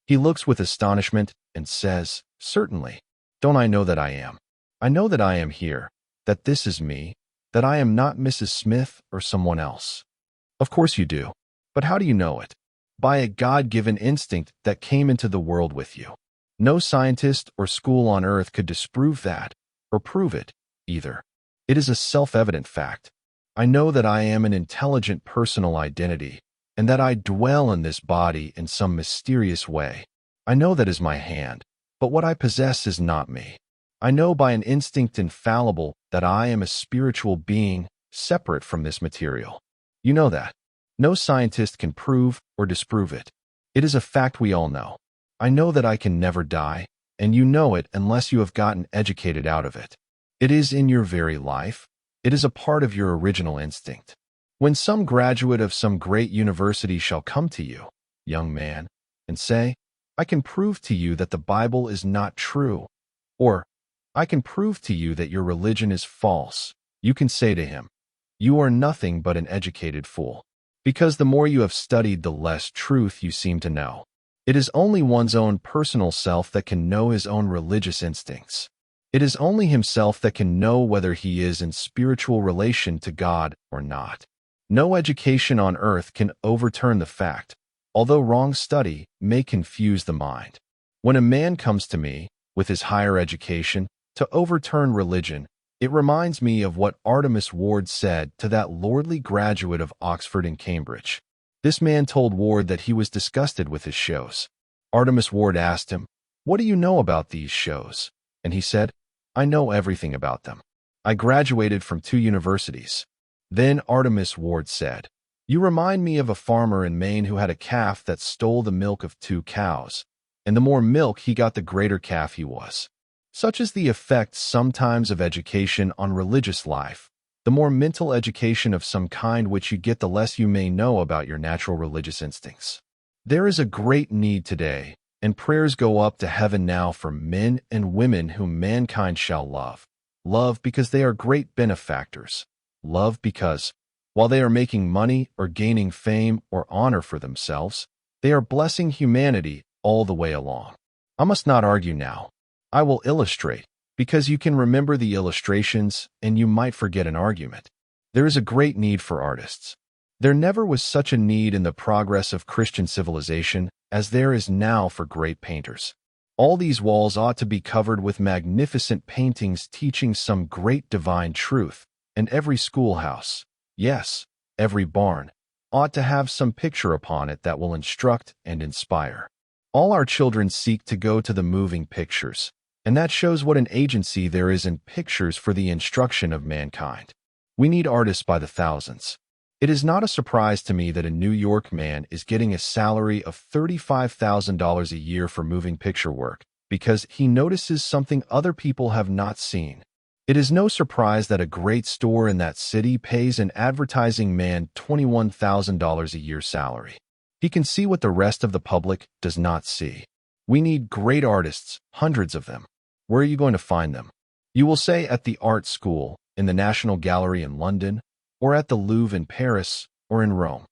He looks with astonishment and says, "Certainly. Don't I know that I am? I know that I am here, that this is me, that I am not Mrs. Smith or someone else." Of course you do. But how do you know it? By a God-given instinct that came into the world with you. No scientist or school on earth could disprove that, or prove it, either. It is a self-evident fact. I know that I am an intelligent personal identity, and that I dwell in this body in some mysterious way. I know that is my hand, but what I possess is not me. I know by an instinct infallible that I am a spiritual being separate from this material. You know that. No scientist can prove or disprove it. It is a fact we all know. I know that I can never die, and you know it unless you have gotten educated out of it. It is in your very life. It is a part of your original instinct. When some graduate of some great university shall come to you, young man, and say, "I can prove to you that the Bible is not true," or "I can prove to you that your religion is false," you can say to him, "You are nothing but an educated fool." Because the more you have studied, the less truth you seem to know. It is only one's own personal self that can know his own religious instincts. It is only himself that can know whether he is in spiritual relation to God or not. No education on earth can overturn the fact, although wrong study may confuse the mind. When a man comes to me, with his higher education, to overturn religion, it reminds me of what Artemus Ward said to that lordly graduate of Oxford and Cambridge. This man told Ward that he was disgusted with his shows. Artemus Ward asked him, "What do you know about these shows?" And he said, "I know everything about them. I graduated from 2 universities. Then Artemus Ward said, "You remind me of a farmer in Maine who had a calf that stole the milk of 2 cows, and the more milk he got, the greater calf he was." Such is the effect sometimes of education on religious life. The more mental education of some kind which you get, the less you may know about your natural religious instincts. There is a great need today, and prayers go up to heaven now for men and women whom mankind shall love. Love because they are great benefactors. Love because, while they are making money or gaining fame or honor for themselves, they are blessing humanity all the way along. I must not argue now. I will illustrate, because you can remember the illustrations and you might forget an argument. There is a great need for artists. There never was such a need in the progress of Christian civilization as there is now for great painters. All these walls ought to be covered with magnificent paintings teaching some great divine truth, and every schoolhouse, yes, every barn, ought to have some picture upon it that will instruct and inspire. All our children seek to go to the moving pictures, and that shows what an agency there is in pictures for the instruction of mankind. We need artists by the thousands. It is not a surprise to me that a New York man is getting a salary of $35,000 a year for moving picture work, because he notices something other people have not seen. It is no surprise that a great store in that city pays an advertising man $21,000 a year salary. He can see what the rest of the public does not see. We need great artists, hundreds of them. Where are you going to find them? You will say at the art school, in the National Gallery in London, or at the Louvre in Paris, or in Rome.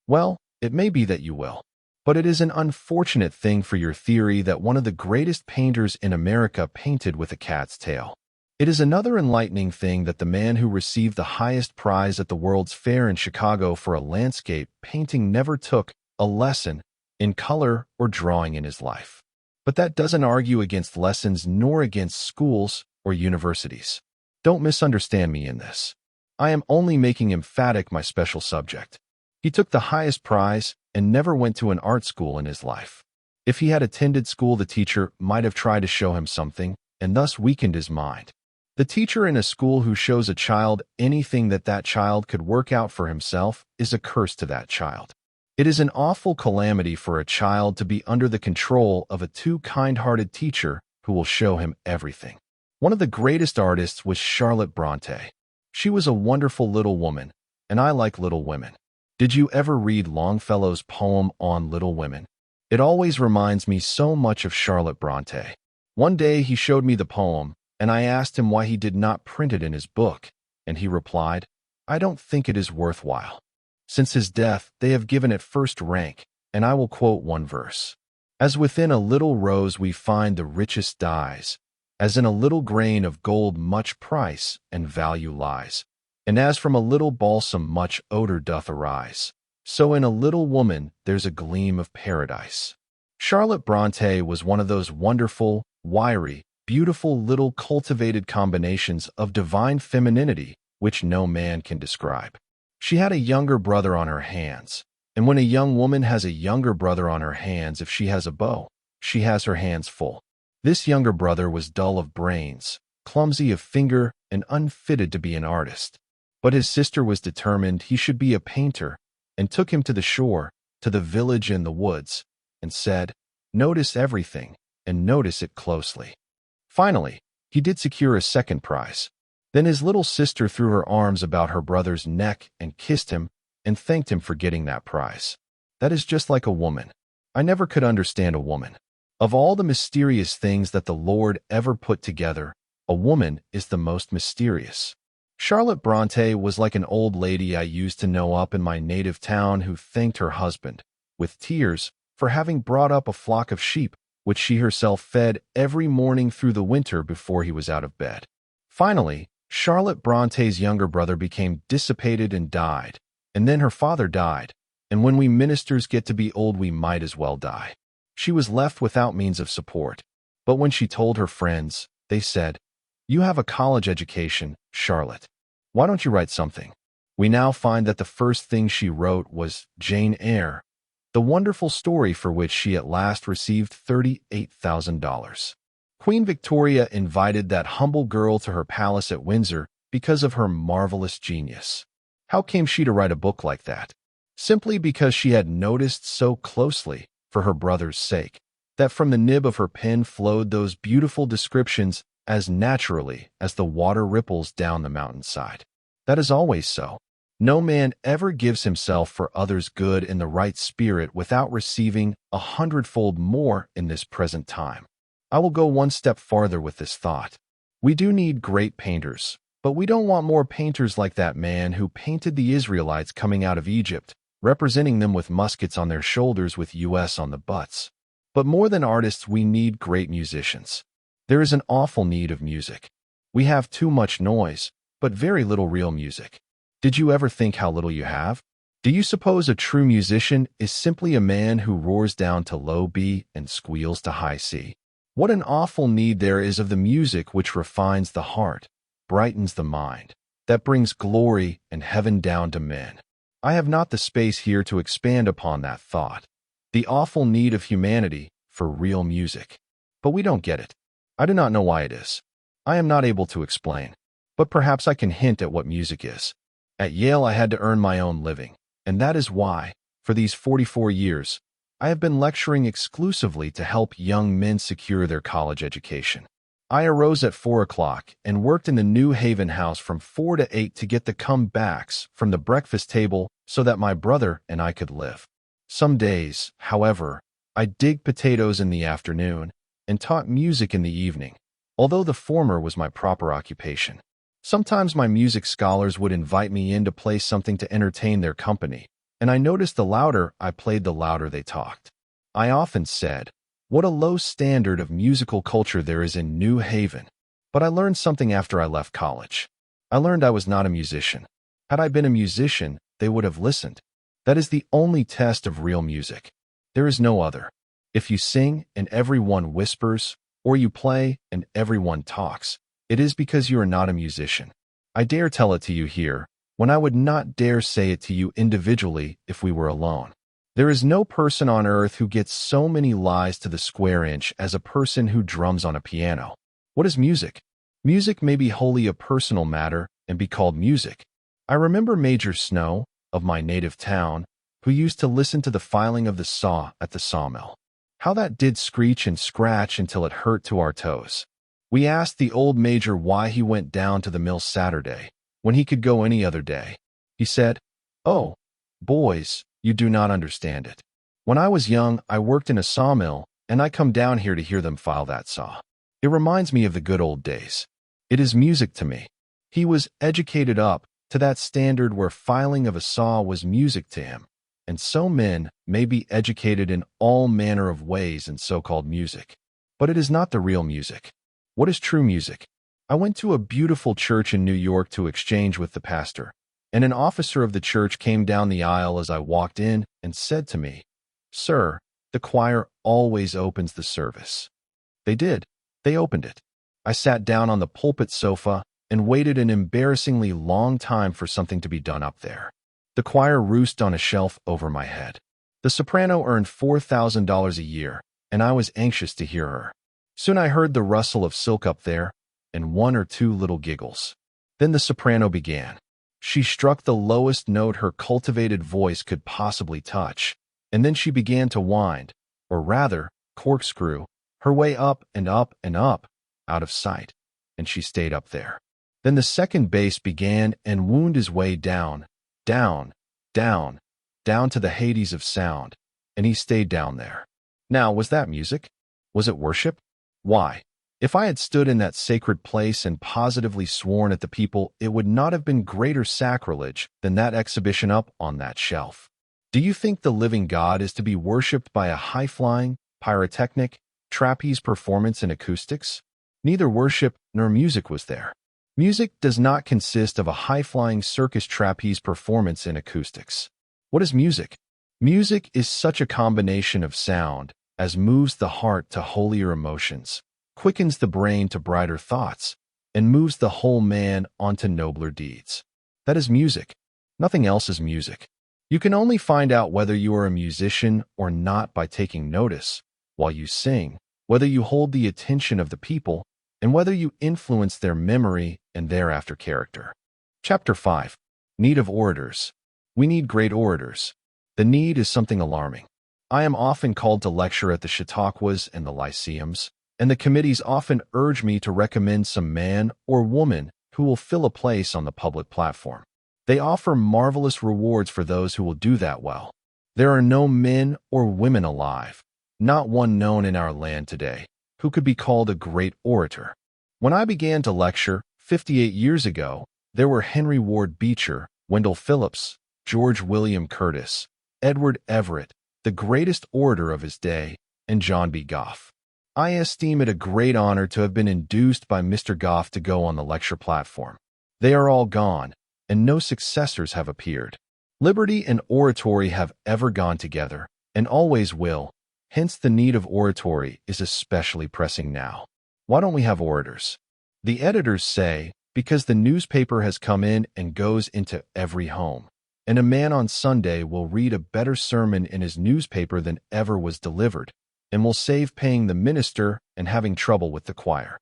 Well, it may be that you will. But it is an unfortunate thing for your theory that one of the greatest painters in America painted with a cat's tail. It is another enlightening thing that the man who received the highest prize at the World's Fair in Chicago for a landscape painting never took a lesson in color or drawing in his life. But that doesn't argue against lessons nor against schools or universities. Don't misunderstand me in this. I am only making emphatic my special subject. He took the highest prize and never went to an art school in his life. If he had attended school, the teacher might have tried to show him something and thus weakened his mind. The teacher in a school who shows a child anything that child could work out for himself is a curse to that child. It is an awful calamity for a child to be under the control of a too kind-hearted teacher who will show him everything. One of the greatest artists was Charlotte Bronte. She was a wonderful little woman, and I like little women. Did you ever read Longfellow's poem on Little Women? It always reminds me so much of Charlotte Bronte. One day he showed me the poem, and I asked him why he did not print it in his book, and he replied, "I don't think it is worthwhile." Since his death, they have given it first rank, and I will quote one verse. "As within a little rose we find the richest dyes, as in a little grain of gold much price and value lies, and as from a little balsam much odor doth arise, so in a little woman there's a gleam of paradise." Charlotte Bronte was one of those wonderful, wiry, beautiful little cultivated combinations of divine femininity which no man can describe. She had a younger brother on her hands, and when a young woman has a younger brother on her hands, if she has a beau, she has her hands full. This younger brother was dull of brains, clumsy of finger, and unfitted to be an artist. But his sister was determined he should be a painter, and took him to the shore, to the village in the woods, and said, "Notice everything, and notice it closely." Finally, he did secure a second prize. Then his little sister threw her arms about her brother's neck and kissed him and thanked him for getting that prize. That is just like a woman. I never could understand a woman. Of all the mysterious things that the Lord ever put together, a woman is the most mysterious. Charlotte Bronte was like an old lady I used to know up in my native town who thanked her husband, with tears, for having brought up a flock of sheep, which she herself fed every morning through the winter before he was out of bed. Finally, Charlotte Bronte's younger brother became dissipated and died, and then her father died, and when we ministers get to be old we might as well die. She was left without means of support, but when she told her friends, they said, "You have a college education, Charlotte. Why don't you write something?" We now find that the first thing she wrote was Jane Eyre, the wonderful story for which she at last received $38,000. Queen Victoria invited that humble girl to her palace at Windsor because of her marvelous genius. How came she to write a book like that? Simply because she had noticed so closely, for her brother's sake, that from the nib of her pen flowed those beautiful descriptions as naturally as the water ripples down the mountainside. That is always so. No man ever gives himself for others' good in the right spirit without receiving 100-fold more in this present time. I will go one step farther with this thought. We do need great painters, but we don't want more painters like that man who painted the Israelites coming out of Egypt, representing them with muskets on their shoulders with US on the butts. But more than artists, we need great musicians. There is an awful need of music. We have too much noise, but very little real music. Did you ever think how little you have? Do you suppose a true musician is simply a man who roars down to low B and squeals to high C? What an awful need there is of the music which refines the heart, brightens the mind, that brings glory and heaven down to men. I have not the space here to expand upon that thought. The awful need of humanity for real music. But we don't get it. I do not know why it is. I am not able to explain. But perhaps I can hint at what music is. At Yale I had to earn my own living, and that is why, for these 44 years, I have been lecturing exclusively to help young men secure their college education. I arose at 4 o'clock and worked in the New Haven house from 4 to 8 to get the comebacks from the breakfast table so that my brother and I could live. Some days, however, I digged potatoes in the afternoon and taught music in the evening, although the former was my proper occupation. Sometimes my music scholars would invite me in to play something to entertain their company, and I noticed the louder I played, the louder they talked. I often said, what a low standard of musical culture there is in New Haven. But I learned something after I left college. I learned I was not a musician. Had I been a musician, they would have listened. That is the only test of real music. There is no other. If you sing and everyone whispers, or you play and everyone talks, it is because you are not a musician. I dare tell it to you here, when I would not dare say it to you individually if we were alone. There is no person on earth who gets so many lies to the square inch as a person who drums on a piano. What is music? Music may be wholly a personal matter and be called music. I remember Major Snow, of my native town, who used to listen to the filing of the saw at the sawmill. How that did screech and scratch until it hurt to our toes. We asked the old major why he went down to the mill Saturday, when he could go any other day. He said, "Oh, boys, you do not understand it. When I was young, I worked in a sawmill, and I come down here to hear them file that saw. It reminds me of the good old days. It is music to me." He was educated up to that standard where filing of a saw was music to him, and so men may be educated in all manner of ways in so-called music. But it is not the real music. What is true music? I went to a beautiful church in New York to exchange with the pastor, and an officer of the church came down the aisle as I walked in and said to me, "Sir, the choir always opens the service." They did. They opened it. I sat down on the pulpit sofa and waited an embarrassingly long time for something to be done up there. The choir roosted on a shelf over my head. The soprano earned $4,000 a year, and I was anxious to hear her. Soon I heard the rustle of silk up there, and one or two little giggles. Then the soprano began. She struck the lowest note her cultivated voice could possibly touch, and then she began to wind, or rather, corkscrew, her way up and up and up, out of sight, and she stayed up there. Then the second bass began and wound his way down, down, down, down to the Hades of sound, and he stayed down there. Now, was that music? Was it worship? Why? If I had stood in that sacred place and positively sworn at the people, it would not have been greater sacrilege than that exhibition up on that shelf. Do you think the living God is to be worshipped by a high-flying, pyrotechnic, trapeze performance in acoustics? Neither worship nor music was there. Music does not consist of a high-flying circus trapeze performance in acoustics. What is music? Music is such a combination of sound as moves the heart to holier emotions, quickens the brain to brighter thoughts, and moves the whole man onto nobler deeds. That is music. Nothing else is music. You can only find out whether you are a musician or not by taking notice, while you sing, whether you hold the attention of the people, and whether you influence their memory and thereafter character. Chapter 5. Need of Orators. We need great orators. The need is something alarming. I am often called to lecture at the Chautauquas and the Lyceums, and the committees often urge me to recommend some man or woman who will fill a place on the public platform. They offer marvelous rewards for those who will do that well. There are no men or women alive, not one known in our land today, who could be called a great orator. When I began to lecture 58 years ago, there were Henry Ward Beecher, Wendell Phillips, George William Curtis, Edward Everett, the greatest orator of his day, and John B. Goff. I esteem it a great honor to have been induced by Mr. Goff to go on the lecture platform. They are all gone, and no successors have appeared. Liberty and oratory have ever gone together, and always will. Hence the need of oratory is especially pressing now. Why don't we have orators? The editors say, because the newspaper has come in and goes into every home, and a man on Sunday will read a better sermon in his newspaper than ever was delivered, and will save paying the minister and having trouble with the choir.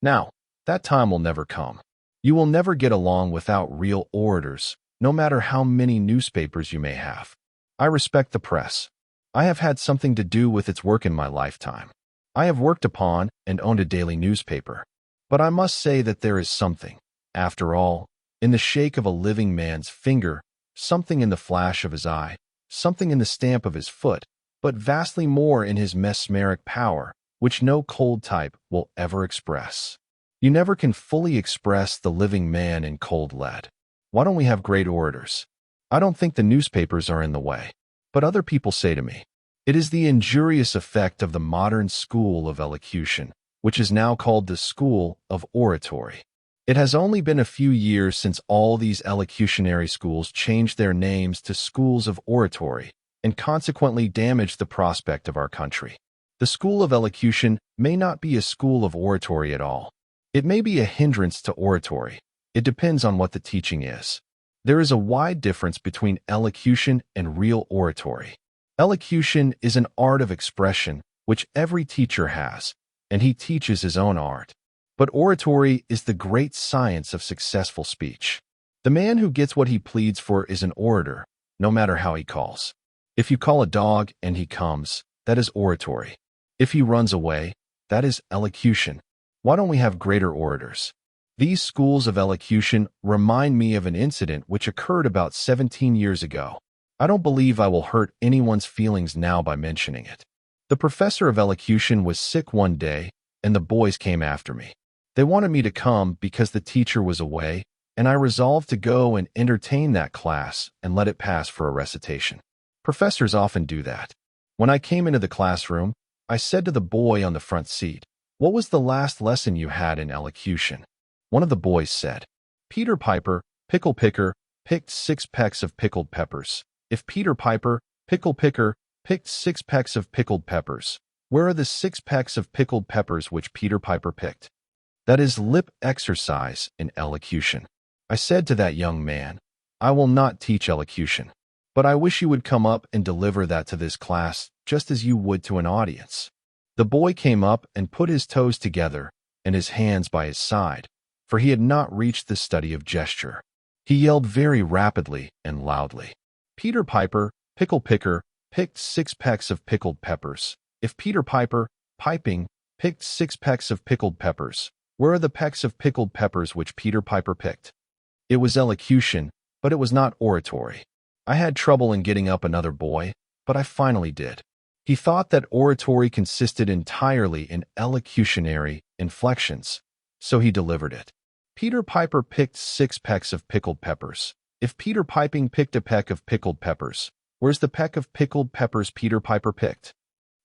Now, that time will never come. You will never get along without real orators, no matter how many newspapers you may have. I respect the press. I have had something to do with its work in my lifetime. I have worked upon and owned a daily newspaper. But I must say that there is something, after all, in the shake of a living man's finger, something in the flash of his eye, something in the stamp of his foot, but vastly more in his mesmeric power, which no cold type will ever express. You never can fully express the living man in cold lead. Why don't we have great orators? I don't think the newspapers are in the way. But other people say to me, it is the injurious effect of the modern school of elocution, which is now called the school of oratory. It has only been a few years since all these elocutionary schools changed their names to schools of oratory, and consequently damaged the prospect of our country. The school of elocution may not be a school of oratory at all. It may be a hindrance to oratory. It depends on what the teaching is. There is a wide difference between elocution and real oratory. Elocution is an art of expression which every teacher has, and he teaches his own art. But oratory is the great science of successful speech. The man who gets what he pleads for is an orator, no matter how he calls. If you call a dog and he comes, that is oratory. If he runs away, that is elocution. Why don't we have greater orators? These schools of elocution remind me of an incident which occurred about 17 years ago. I don't believe I will hurt anyone's feelings now by mentioning it. The professor of elocution was sick one day, and the boys came after me. They wanted me to come because the teacher was away, and I resolved to go and entertain that class and let it pass for a recitation. Professors often do that. When I came into the classroom, I said to the boy on the front seat, "What was the last lesson you had in elocution?" One of the boys said, "Peter Piper, pickle picker, picked 6 pecks of pickled peppers. If Peter Piper, pickle picker, picked 6 pecks of pickled peppers, where are the 6 pecks of pickled peppers which Peter Piper picked?" That is lip exercise in elocution. I said to that young man, "I will not teach elocution, but I wish you would come up and deliver that to this class just as you would to an audience." The boy came up and put his toes together and his hands by his side, for he had not reached the study of gesture. He yelled very rapidly and loudly, "Peter Piper, pickle picker, picked 6 pecks of pickled peppers. If Peter Piper, piping, picked 6 pecks of pickled peppers, where are the pecks of pickled peppers which Peter Piper picked?" It was elocution, but it was not oratory. I had trouble in getting up another boy, but I finally did. He thought that oratory consisted entirely in elocutionary inflections, so he delivered it. Peter Piper picked 6 pecks of pickled peppers. If Peter Piping picked a peck of pickled peppers, where's the peck of pickled peppers Peter Piper picked?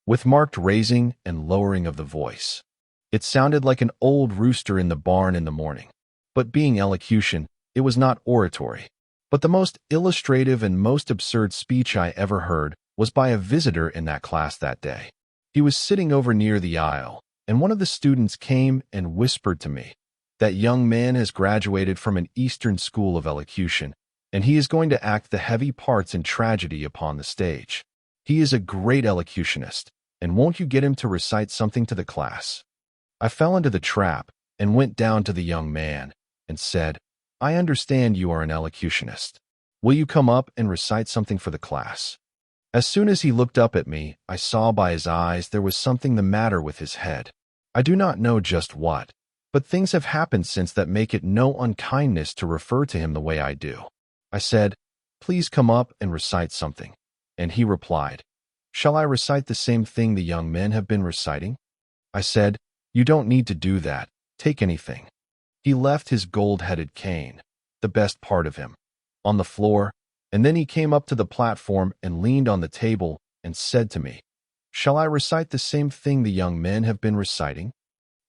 With marked raising and lowering of the voice. It sounded like an old rooster in the barn in the morning. But being elocution, it was not oratory. But the most illustrative and most absurd speech I ever heard was by a visitor in that class that day. He was sitting over near the aisle, and one of the students came and whispered to me, "That young man has graduated from an Eastern school of elocution, and he is going to act the heavy parts in tragedy upon the stage. He is a great elocutionist, and won't you get him to recite something to the class?" I fell into the trap and went down to the young man and said, "I understand you are an elocutionist. Will you come up and recite something for the class?" As soon as he looked up at me, I saw by his eyes there was something the matter with his head. I do not know just what, but things have happened since that make it no unkindness to refer to him the way I do. I said, "Please come up and recite something." And he replied, "Shall I recite the same thing the young men have been reciting?" I said, "You don't need to do that. Take anything." He left his gold-headed cane, the best part of him, on the floor, and then he came up to the platform and leaned on the table and said to me, "Shall I recite the same thing the young men have been reciting?"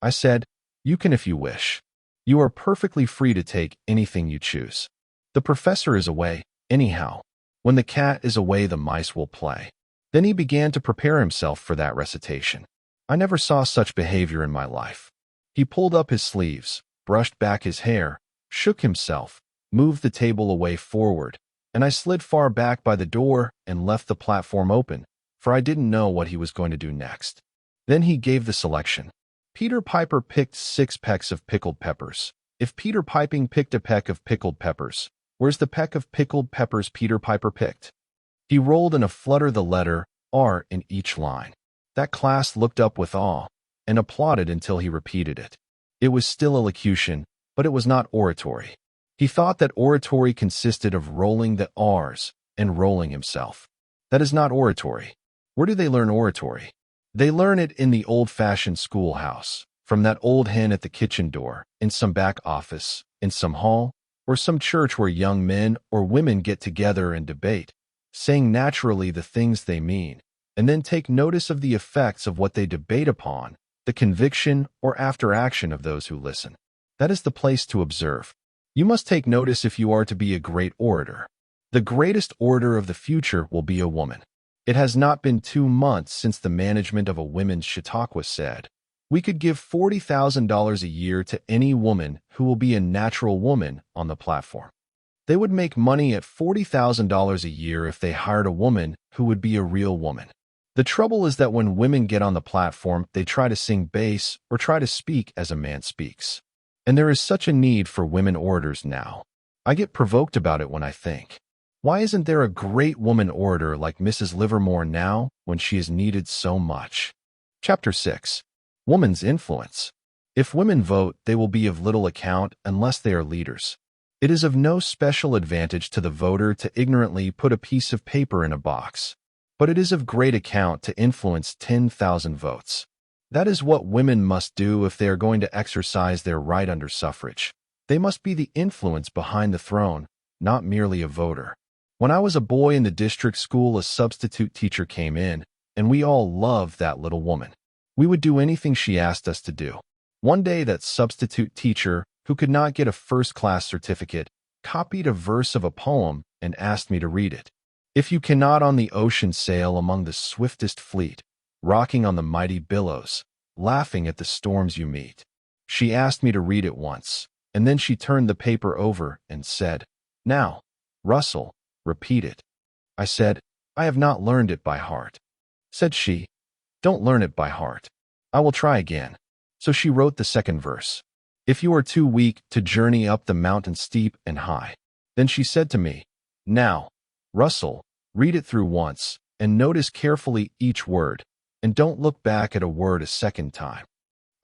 I said, "You can if you wish. You are perfectly free to take anything you choose. The professor is away, anyhow. When the cat is away, the mice will play." Then he began to prepare himself for that recitation. I never saw such behavior in my life. He pulled up his sleeves, brushed back his hair, shook himself, moved the table away forward, and I slid far back by the door and left the platform open, for I didn't know what he was going to do next. Then he gave the selection. Peter Piper picked 6 pecks of pickled peppers. If Peter Piping picked a peck of pickled peppers, where's the peck of pickled peppers Peter Piper picked? He rolled in a flutter the letter R in each line. That class looked up with awe and applauded until he repeated it. It was still elocution, but it was not oratory. He thought that oratory consisted of rolling the R's and rolling himself. That is not oratory. Where do they learn oratory? They learn it in the old-fashioned schoolhouse, from that old hen at the kitchen door, in some back office, in some hall, or some church where young men or women get together and debate, saying naturally the things they mean, and then take notice of the effects of what they debate upon, the conviction or after-action of those who listen. That is the place to observe. You must take notice if you are to be a great orator. The greatest orator of the future will be a woman. It has not been 2 months since the management of a women's Chautauqua said, "We could give $40,000 a year to any woman who will be a natural woman on the platform." They would make money at $40,000 a year if they hired a woman who would be a real woman. The trouble is that when women get on the platform, they try to sing bass or try to speak as a man speaks. And there is such a need for women orators now. I get provoked about it when I think, why isn't there a great woman orator like Mrs. Livermore now when she is needed so much? Chapter 6. Woman's Influence. If women vote, they will be of little account unless they are leaders. It is of no special advantage to the voter to ignorantly put a piece of paper in a box, but it is of great account to influence 10,000 votes. That is what women must do if they are going to exercise their right under suffrage. They must be the influence behind the throne, not merely a voter. When I was a boy in the district school, a substitute teacher came in, and we all loved that little woman. We would do anything she asked us to do. One day, that substitute teacher, who could not get a first-class certificate, copied a verse of a poem and asked me to read it. "If you cannot on the ocean sail among the swiftest fleet, rocking on the mighty billows, laughing at the storms you meet." She asked me to read it once, and then she turned the paper over and said, "Now, Russell, repeat it." I said, "I have not learned it by heart." Said she, "Don't learn it by heart. I will try again." So she wrote the second verse. "If you are too weak to journey up the mountain steep and high." Then she said to me, "Now, Russell, read it through once, and notice carefully each word, and don't look back at a word a second time."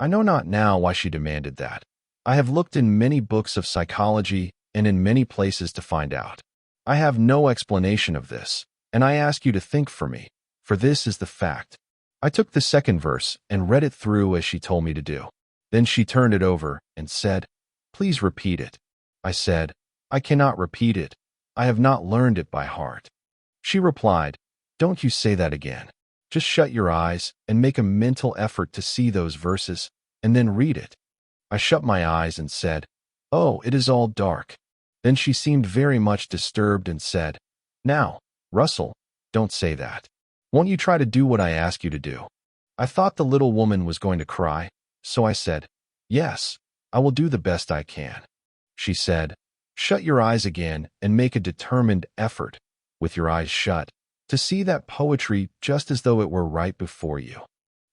I know not now why she demanded that. I have looked in many books of psychology and in many places to find out. I have no explanation of this, and I ask you to think for me, for this is the fact. I took the second verse and read it through as she told me to do. Then she turned it over and said, "Please repeat it." I said, "I cannot repeat it. I have not learned it by heart." She replied, "Don't you say that again. Just shut your eyes and make a mental effort to see those verses, and then read it." I shut my eyes and said, "Oh, it is all dark." Then she seemed very much disturbed and said, "Now, Russell, don't say that. Won't you try to do what I ask you to do?" I thought the little woman was going to cry, so I said, "Yes, I will do the best I can." She said, "Shut your eyes again and make a determined effort, with your eyes shut, to see that poetry just as though it were right before you."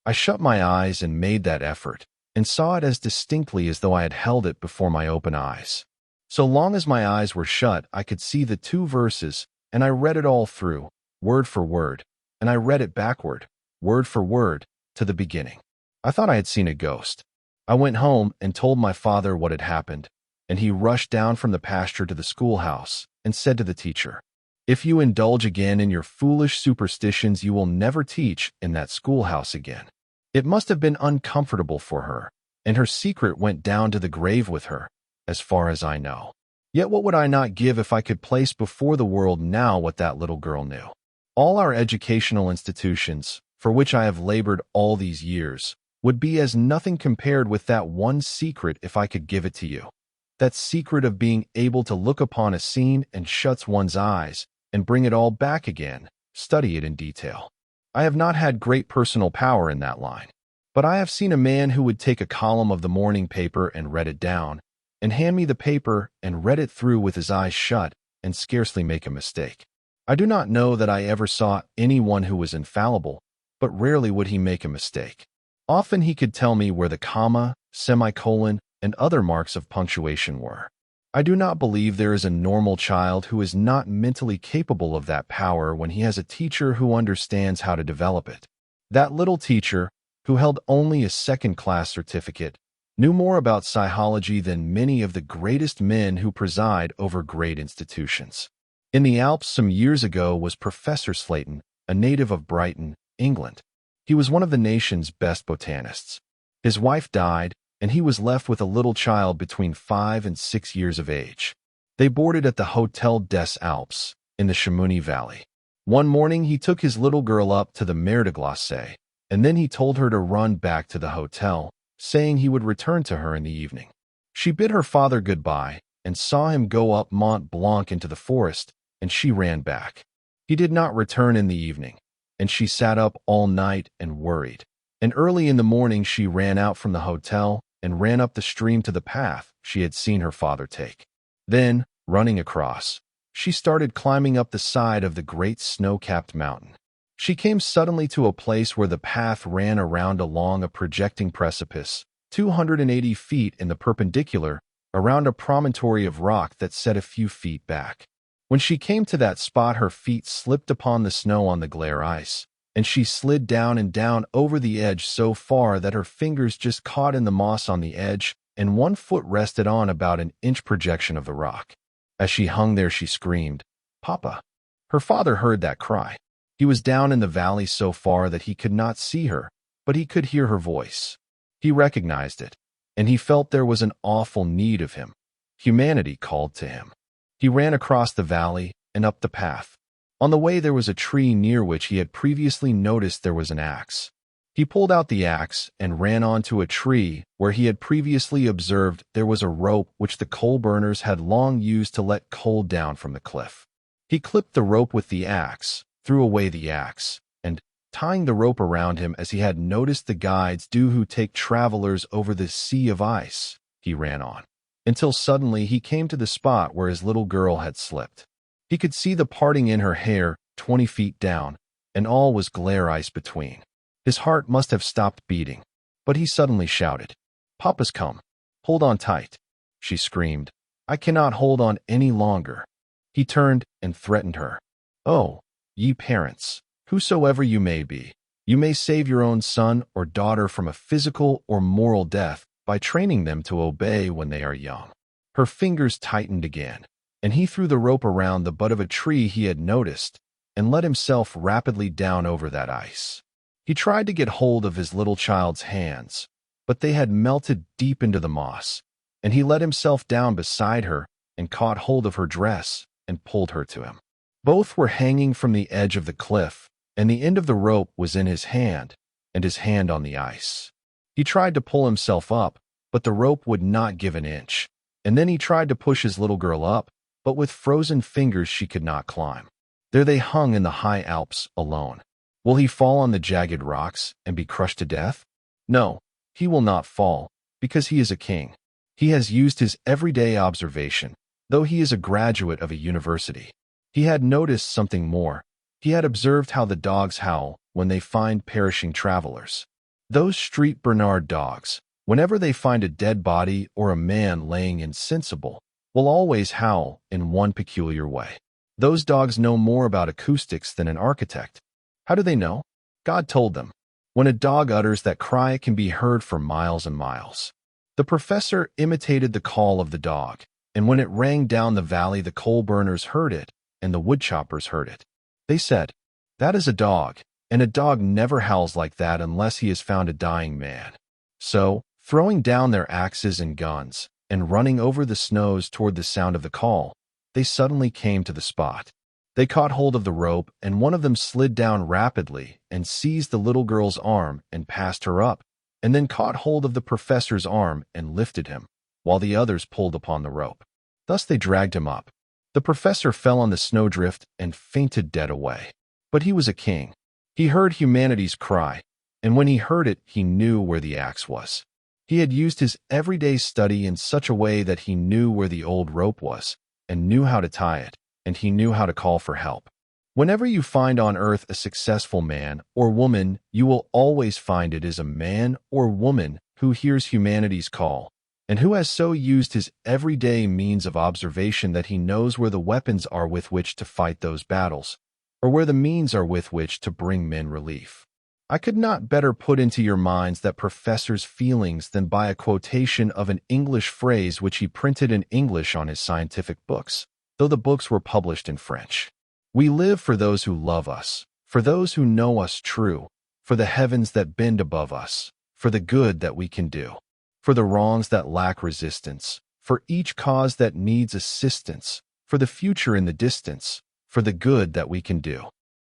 I shut my eyes and made that effort, and saw it as distinctly as though I had held it before my open eyes. So long as my eyes were shut, I could see the two verses, and I read it all through, word for word, and I read it backward, word for word, to the beginning. I thought I had seen a ghost. I went home and told my father what had happened, and he rushed down from the pasture to the schoolhouse and said to the teacher, "If you indulge again in your foolish superstitions, you will never teach in that schoolhouse again." It must have been uncomfortable for her, and her secret went down to the grave with her, as far as I know. Yet what would I not give if I could place before the world now what that little girl knew? All our educational institutions, for which I have labored all these years, would be as nothing compared with that one secret if I could give it to you. That secret of being able to look upon a scene and shut one's eyes and bring it all back again, study it in detail. I have not had great personal power in that line, but I have seen a man who would take a column of the morning paper and read it down, and hand me the paper and read it through with his eyes shut and scarcely make a mistake. I do not know that I ever saw anyone who was infallible, but rarely would he make a mistake. Often he could tell me where the comma, semicolon, and other marks of punctuation were. I do not believe there is a normal child who is not mentally capable of that power when he has a teacher who understands how to develop it. That little teacher, who held only a second-class certificate, knew more about psychology than many of the greatest men who preside over great institutions. In the Alps some years ago was Professor Slayton, a native of Brighton, England. He was one of the nation's best botanists. His wife died, and he was left with a little child between 5 and 6 years of age. They boarded at the Hotel des Alpes in the Chamonix Valley. One morning he took his little girl up to the Mer de Glace, and then he told her to run back to the hotel, saying he would return to her in the evening. She bid her father goodbye and saw him go up Mont Blanc into the forest, and she ran back. He did not return in the evening, and she sat up all night and worried. And early in the morning she ran out from the hotel and ran up the stream to the path she had seen her father take. Then, running across, she started climbing up the side of the great snow-capped mountain. She came suddenly to a place where the path ran around along a projecting precipice, 280 feet in the perpendicular, around a promontory of rock that set a few feet back. When she came to that spot, her feet slipped upon the snow on the glare ice, and she slid down and down over the edge so far that her fingers just caught in the moss on the edge, and one foot rested on about an inch projection of the rock. As she hung there, she screamed, "Papa!" Her father heard that cry. He was down in the valley so far that he could not see her, but he could hear her voice. He recognized it, and he felt there was an awful need of him. Humanity called to him. He ran across the valley and up the path. On the way there was a tree near which he had previously noticed there was an axe. He pulled out the axe and ran onto a tree where he had previously observed there was a rope which the coal burners had long used to let coal down from the cliff. He clipped the rope with the axe, threw away the axe, and, tying the rope around him as he had noticed the guides do who take travelers over the sea of ice, he ran on, until suddenly he came to the spot where his little girl had slipped. He could see the parting in her hair 20 feet down, and all was glare ice between. His heart must have stopped beating, but he suddenly shouted, "Papa's come! Hold on tight!" She screamed, "I cannot hold on any longer." He turned and threatened her. "Oh, ye parents, whosoever you may be, you may save your own son or daughter from a physical or moral death by training them to obey when they are young." Her fingers tightened again, and he threw the rope around the butt of a tree he had noticed and let himself rapidly down over that ice. He tried to get hold of his little child's hands, but they had melted deep into the moss, and he let himself down beside her and caught hold of her dress and pulled her to him. Both were hanging from the edge of the cliff, and the end of the rope was in his hand, and his hand on the ice. He tried to pull himself up, but the rope would not give an inch, and then he tried to push his little girl up, but with frozen fingers she could not climb. There they hung in the high Alps, alone. Will he fall on the jagged rocks and be crushed to death? No, he will not fall, because he is a king. He has used his everyday observation, though he is a graduate of a university. He had noticed something more. He had observed how the dogs howl when they find perishing travelers. Those street Bernard dogs, whenever they find a dead body or a man laying insensible, will always howl in one peculiar way. Those dogs know more about acoustics than an architect. How do they know? God told them. When a dog utters that cry, it can be heard for miles and miles. The professor imitated the call of the dog, and when it rang down the valley, the coal burners heard it, and the woodchoppers heard it. They said, "That is a dog, and a dog never howls like that unless he has found a dying man." So, throwing down their axes and guns, and running over the snows toward the sound of the call, they suddenly came to the spot. They caught hold of the rope, and one of them slid down rapidly and seized the little girl's arm and passed her up, and then caught hold of the professor's arm and lifted him, while the others pulled upon the rope. Thus they dragged him up. The professor fell on the snowdrift and fainted dead away. But he was a king. He heard humanity's cry, and when he heard it, he knew where the axe was. He had used his everyday study in such a way that he knew where the old rope was, and knew how to tie it, and he knew how to call for help. Whenever you find on earth a successful man or woman, you will always find it is a man or woman who hears humanity's call, and who has so used his everyday means of observation that he knows where the weapons are with which to fight those battles, or where the means are with which to bring men relief. I could not better put into your minds that professor's feelings than by a quotation of an English phrase which he printed in English on his scientific books, though the books were published in French. "We live for those who love us, for those who know us true, for the heavens that bend above us, for the good that we can do, for the wrongs that lack resistance, for each cause that needs assistance, for the future in the distance, for the good that we can do."